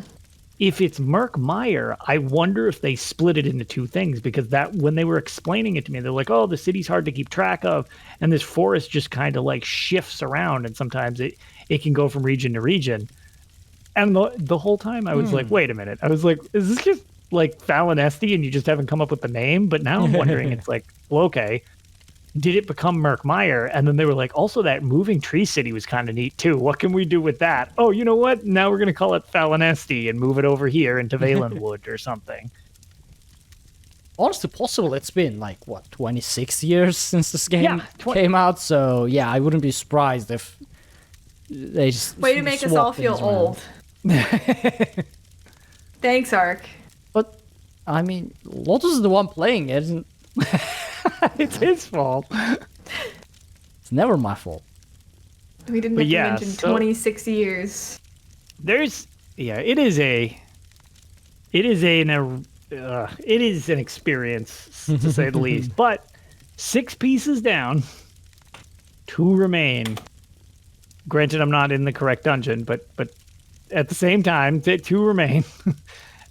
if it's Murkmire, I wonder if they split it into two things, because that when they were explaining it to me, they're like, oh, the city's hard to keep track of, and this forest just kind of like shifts around, and sometimes it can go from region to region. And the whole time I was like, wait a minute. I was like, is this just like Falinesti and you just haven't come up with the name? But now I'm wondering, it's like, well, okay, did it become Murkmire? And then they were like, also that moving tree city was kind of neat too. What can we do with that? Oh, you know what? Now we're going to call it Falinesti and move it over here into Valenwood or something. Honestly, possible. It's been like, what, 26 years since this game Yeah, came out? So, yeah, I wouldn't be surprised if they just Way to make us all swap feel things around. old. Thanks, Ark. But, I mean, Lotus is the one playing it. Isn't... It's his fault. It's never my fault. We didn't But have yeah, to mention so- 26 years. It is an experience, to say the least. But 6 pieces down, 2 remain. Granted, I'm not in the correct dungeon, but at the same time, 2 remain.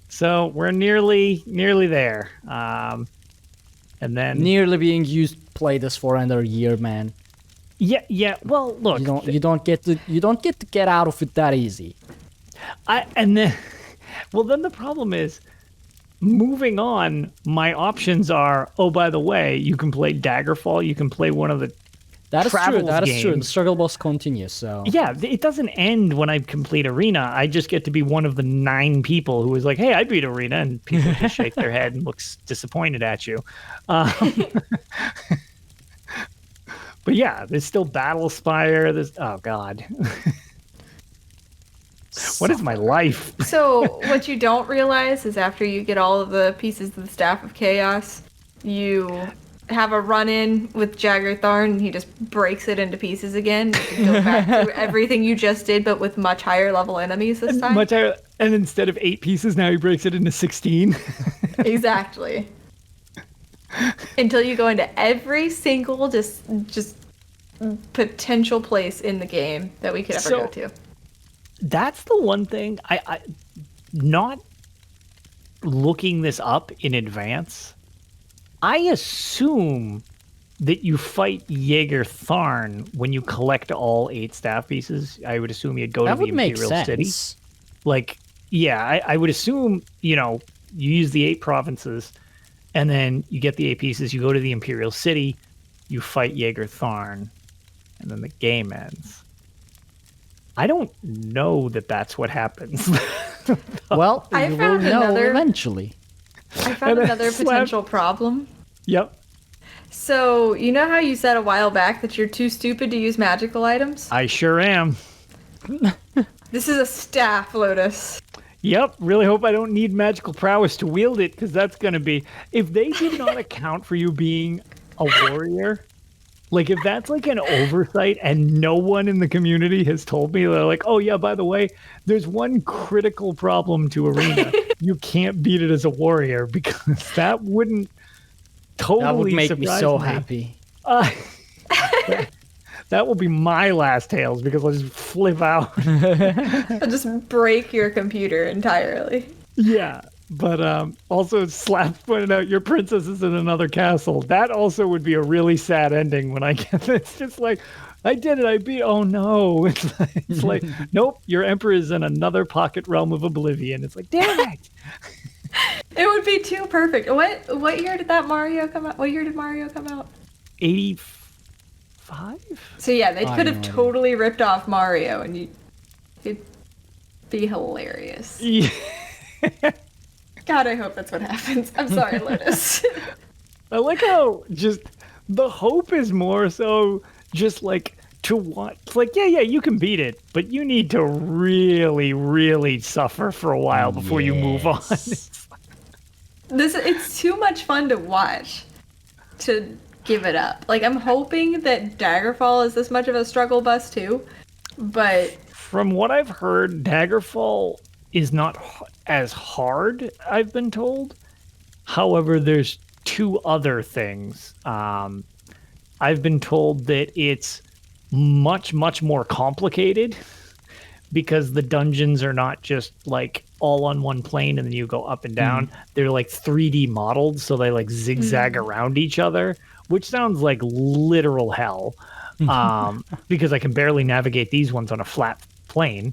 So we're nearly there. And then Nearly being used to play this for another year, man. yeah. Well, look, You don't get to get out of it that easy. then the problem is, moving on, my options are, oh, by the way, you can play Daggerfall, you can play one of the That is true. Travels That is true. The games. struggle boss continues. So Yeah, it doesn't end when I complete Arena. I just get to be one of the 9 people who is like, hey, I beat Arena, and people just shake their head and looks disappointed at you. But yeah, there's still Battlespire. There's, oh, God. What is my life? So what you don't realize is after you get all of the pieces of the Staff of Chaos, you have a run-in with Jagger Tharn, and he just breaks it into pieces again. You can go back through everything you just did, but with much higher level enemies this time. And instead of 8 pieces, now he breaks it into 16. Exactly. Until you go into every single just potential place in the game that we could ever go to. That's the one thing I not looking this up in advance. I assume that you fight Jaeger Tharn when you collect all 8 staff pieces. I would assume you'd go that to the would make Imperial sense. City. Like, yeah, I would assume, you use the 8 provinces, and then you get the 8 pieces, you go to the Imperial City, you fight Jaeger Tharn, and then the game ends. I don't know that that's what happens. Well, I you will found know another- eventually. I found another potential problem. Yep. So, you know how you said a while back that you're too stupid to use magical items? I sure am. This is a staff, Lotus. Yep, really hope I don't need magical prowess to wield it, because that's going to be... If they did not account for you being a warrior, like if that's like an oversight and no one in the community has told me, they're like, oh yeah, by the way, there's one critical problem to Arena. You can't beat it as a warrior, because that wouldn't totally That would make me surprise so me. happy. That will be my last tales, because I'll just flip out. I'll just break your computer entirely. Yeah, but also Slap pointed out your princess is in another castle. That also would be a really sad ending when I get this. Just like, I did it, I beat. Oh no! It's like, nope, your emperor is in another pocket realm of oblivion. It's like, damn it! It would be too perfect. What year did that Mario come out? What year did Mario come out? 85. So yeah, they I could know have it. totally ripped off Mario, and it'd be hilarious. Yeah. God, I hope that's what happens. I'm sorry, Lotus. I like how just the hope is more so just like to want. It's like, yeah, you can beat it, but you need to really, really suffer for a while before you move on. Yes. It's too much fun to watch to give it up. Like, I'm hoping that Daggerfall is this much of a struggle bus too, but From what I've heard, Daggerfall is not as hard, I've been told. However, there's 2 other things. I've been told that it's much, much more complicated because the dungeons are not just like all on one plane and then you go up and down. They're like 3D modeled, so they like zigzag around each other, which sounds like literal hell. Because I can barely navigate these ones on a flat plane.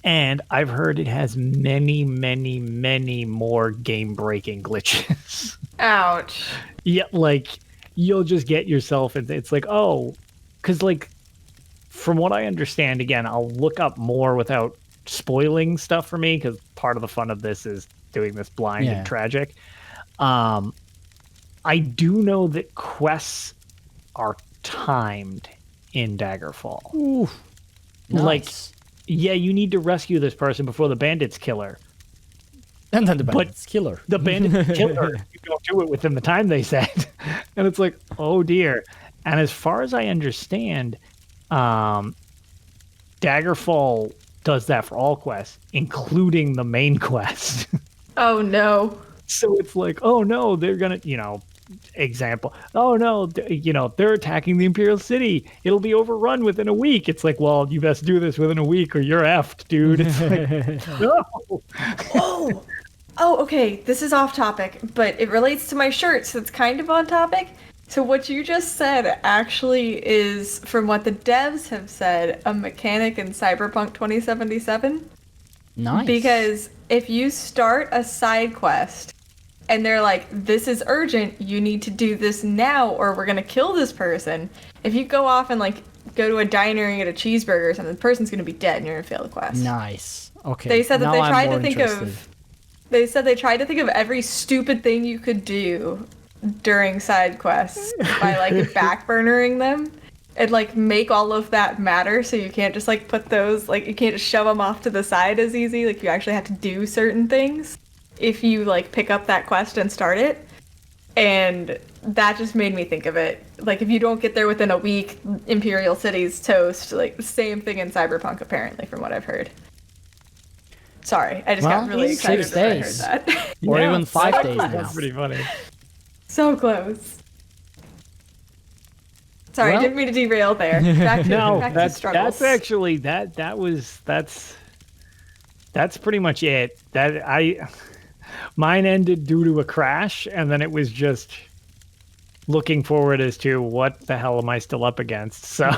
And I've heard it has many, many, many more game-breaking glitches. ouch. Yeah, like, you'll just get yourself, it's like, oh, because, like, from what I understand, again, I'll look up more without spoiling stuff for me, because part of the fun of this is doing this blind and tragic. I do know that quests are timed in Daggerfall. Ooh, Like, nice. yeah, you need to rescue this person before the bandits kill her. And then the bandits kill her. The bandits kill her. You don't do it within the time they said. And it's like, oh dear. And as far as I understand, Daggerfall does that for all quests, including the main quest. Oh no. So it's like, oh no, they're gonna, example. Oh no, they're attacking the Imperial City. It'll be overrun within a week. It's like, well, you best do this within a week or you're effed, dude. It's like, no. Oh, okay. This is off topic, but it relates to my shirt, so it's kind of on topic. So what you just said actually is, from what the devs have said, a mechanic in Cyberpunk 2077. Nice. Because if you start a side quest and they're like, this is urgent, you need to do this now or we're gonna kill this person. If you go off and like go to a diner and get a cheeseburger or something, the person's gonna be dead and you're gonna fail the quest. Nice. Okay. They said that now they I'm tried more to think interested. of they said they tried to think of every stupid thing you could do during side quests by like backburnering them and like make all of that matter, so you can't just like put those, like you can't just shove them off to the side as easy. Like you actually have to do certain things if you like pick up that quest and start it. And that just made me think of it. Like if you don't get there within a week, Imperial City's toast. Like the same thing in Cyberpunk apparently, from what I've heard. Sorry, I just got really excited 6 when I heard days. that. Or even 5 days now. That's pretty funny. So close. Sorry, Well- didn't mean to derail there. Back to, No, back to that's struggles. actually that's pretty much it. Mine ended due to a crash, and then it was just looking forward as to what the hell am I still up against. So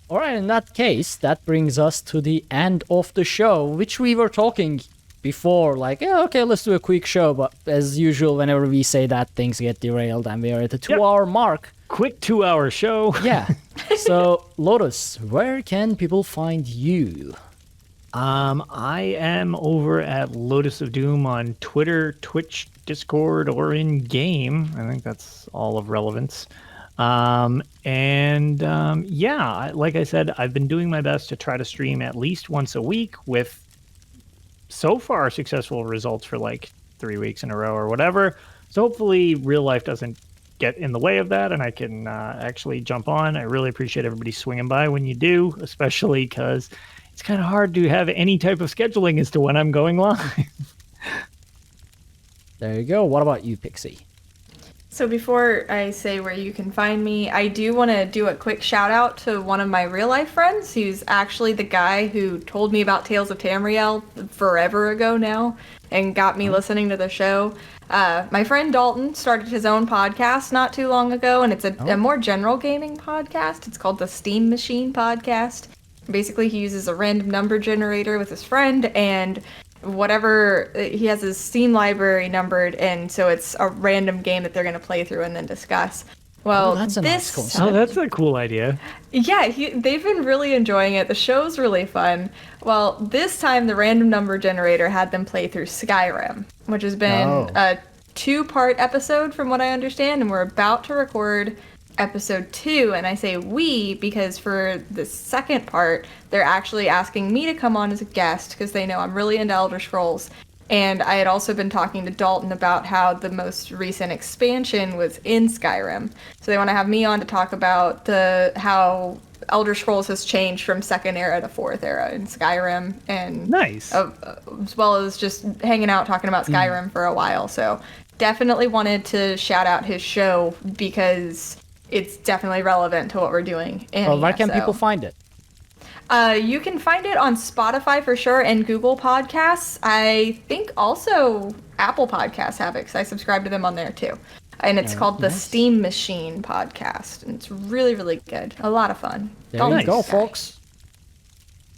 All right, in that case, that brings us to the end of the show, which we were talking before, like, yeah, okay, let's do a quick show. But as usual, whenever we say that, things get derailed, and we are at the 2-hour mark. Quick 2-hour show. Yeah. So, Lotus, where can people find you? I am over at LotusOfDoom on Twitter, Twitch, Discord, or in game. I think that's all of relevance. Like I said, I've been doing my best to try to stream at least once a week with so far successful results for like 3 weeks in a row or whatever. So hopefully real life doesn't get in the way of that and I can actually jump on. I really appreciate everybody swinging by when you do, especially because it's kind of hard to have any type of scheduling as to when I'm going live. There you go. What about you, Pixie? So before I say where you can find me, I do want to do a quick shout out to one of my real life friends. He's actually the guy who told me about Tales of Tamriel forever ago now and got me listening to the show. My friend Dalton started his own podcast not too long ago, and it's a more general gaming podcast. It's called the Steam Machine Podcast. Basically, he uses a random number generator with his friend, and whatever, he has his Steam library numbered, and so it's a random game that they're going to play through and then discuss. Well, that's a nice concept. Oh, that's a cool idea. Yeah, they've been really enjoying it. The show's really fun. Well, this time the random number generator had them play through Skyrim, which has been a 2-part episode from what I understand, and we're about to record episode 2, and I say we because for the second part they're actually asking me to come on as a guest because they know I'm really into Elder Scrolls, and I had also been talking to Dalton about how the most recent expansion was in Skyrim, so they want to have me on to talk about how Elder Scrolls has changed from 2nd era to 4th era in Skyrim, and nice, as well as just hanging out talking about Skyrim for a while. So definitely wanted to shout out his show because it's definitely relevant to what we're doing. Well, where can people find it? You can find it on Spotify for sure and Google Podcasts. I think also Apple Podcasts have it because I subscribe to them on there too. And it's called the Steam Machine Podcast. And it's really, really good. A lot of fun. There you go, folks.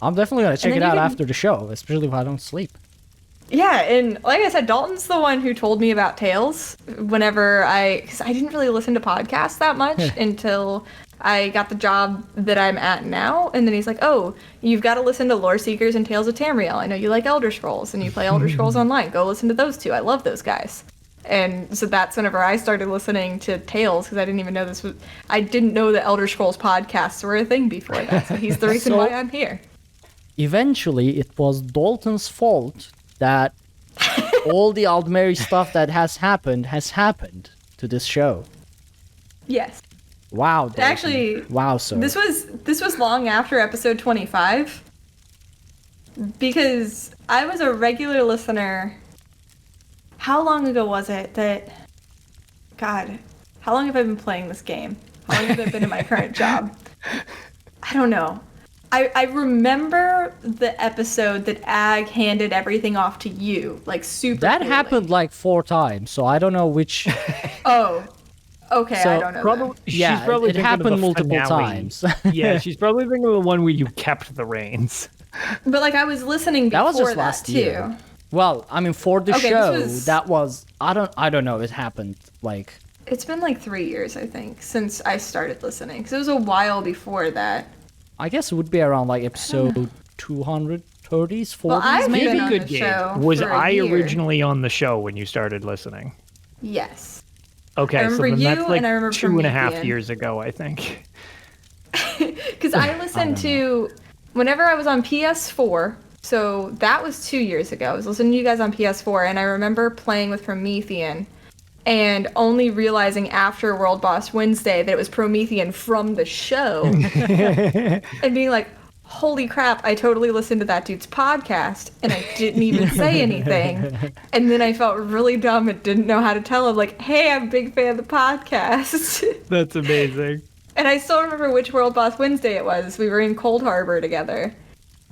I'm definitely going to check it out after the show, especially if I don't sleep. Yeah, and like I said, Dalton's the one who told me about Tales whenever because I didn't really listen to podcasts that much until I got the job that I'm at now. And then he's like, oh, you've got to listen to Lore Seekers and Tales of Tamriel. I know you like Elder Scrolls and you play Elder Scrolls Online. Go listen to those two. I love those guys. And so that's whenever I started listening to Tales because I didn't even know I didn't know that Elder Scrolls podcasts were a thing before that. So he's the reason why I'm here. Eventually, it was Dalton's fault that all the Aldmeri stuff that has happened to this show. Yes. Wow, Dalton. Actually, wow, sir. This was long after episode 25 because I was a regular listener. How long ago was it God, how long have I been playing this game? How long have I been in my current job? I don't know. I remember the episode that Ag handed everything off to you, like super That clearly. happened like 4 times, so I don't know which... Oh, okay, So, I don't know. Probably, Yeah, she's probably it thinking of happened the multiple finale. times. Yeah, she's probably thinking of the one where you kept the reins. But like I was listening before That was just last too. year. Well, I mean, for the Okay, show, this was- that was... I don't know, it happened like... It's been like 3 years, I think, since I started listening. Because it was a while before that. I guess it would be around like episode 230s, 40s, Well, I've maybe? been on Good the game. show Was for a I year. originally on the show when you started listening? Yes. Okay, I so remember then you, that's like and I remember 2.5 Promethean. years ago, I think. Because I listened to, whenever I was on PS4, so that was 2 years ago. I was listening to you guys on PS4, and I remember playing with Promethean, and only realizing after World Boss Wednesday that it was Promethean from the show, and being like, holy crap, I totally listened to that dude's podcast, and I didn't even say anything. And then I felt really dumb and didn't know how to tell him, like, hey, I'm a big fan of the podcast. That's amazing. And I still remember which World Boss Wednesday it was. We were in Cold Harbor together.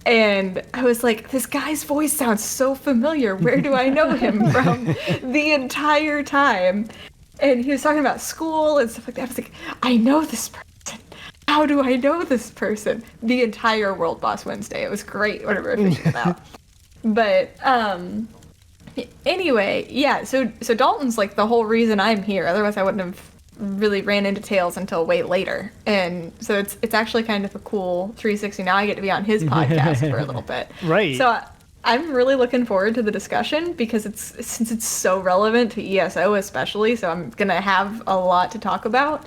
And I was like, this guy's voice sounds so familiar. Where do I know him from? The entire time. And he was talking about school and stuff like that. I was like, I know this person. How how do I know this person? The entire World Boss Wednesday. It was great whenever I figured it out. But anyway, yeah, so Dalton's like the whole reason I'm here. Otherwise I wouldn't have really ran into Tails until way later. And so it's actually kind of a cool 360. Now I get to be on his podcast for a little bit. Right. So I'm really looking forward to the discussion because since it's so relevant to ESO especially, so I'm going to have a lot to talk about.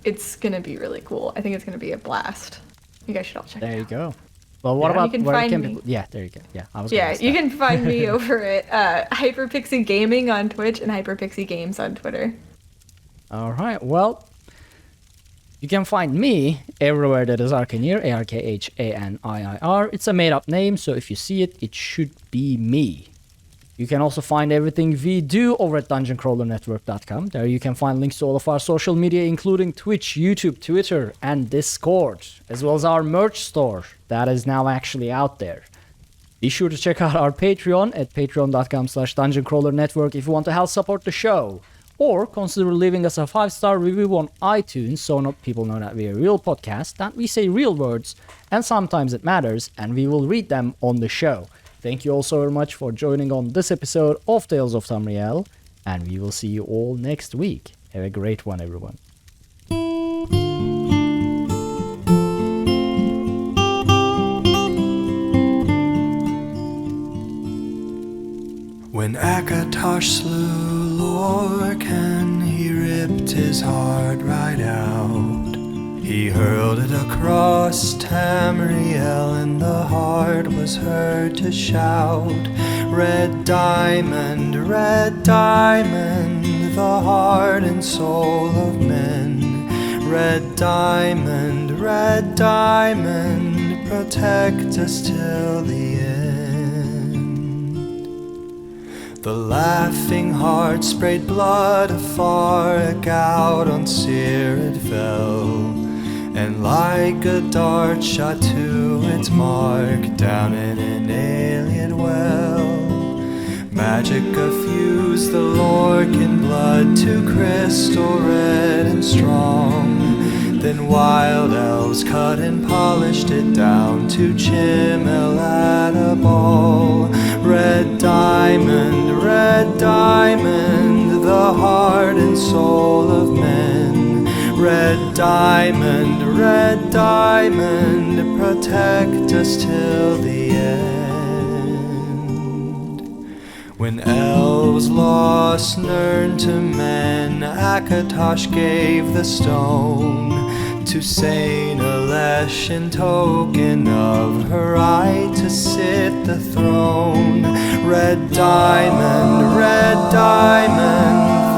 It's going to be really cool. I think it's going to be a blast. You guys should all check it out. There you go. Well, what about where can people... Yeah, there you go. Yeah, I was gonna ask you that. can find me over at HyperPixie Gaming on Twitch and HyperPixie Games on Twitter. All right. Well, you can find me everywhere that is Arkaniir, Arkhanir. It's a made-up name, so if you see it, it should be me. You can also find everything we do over at dungeoncrawlernetwork.com. There you can find links to all of our social media, including Twitch, YouTube, Twitter, and Discord, as well as our merch store that is now actually out there. Be sure to check out our Patreon at patreon.com/dungeoncrawlernetwork if you want to help support the show. Or consider leaving us a 5-star review on iTunes so people know that we're a real podcast, that we say real words, and sometimes it matters, and we will read them on the show. Thank you all so very much for joining on this episode of Tales of Tamriel, and we will see you all next week. Have a great one, everyone. When Akatosh slew Lorcan, he ripped his heart right out. He hurled it across Tamriel, and the heart was heard to shout, red diamond, the heart and soul of men. Red diamond, protect us till the end. The laughing heart sprayed blood afar, a gout on Seer it fell, and like a dart shot to its mark down in an alien well. Magicka fused the Lorcan blood to crystal red and strong. Then wild elves cut and polished it down to Chimel at a ball. Red diamond, the heart and soul of men. Red diamond, protect us till the end. When elves lost Nirn to men, Akatosh gave the stone to Saint Alesh in token of her right to sit the throne. Red diamond,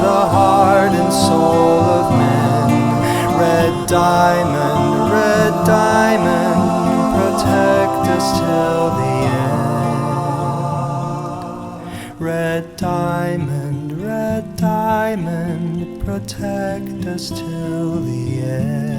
the heart and soul of men. Red diamond, protect us till the end. Red diamond, protect us till the end.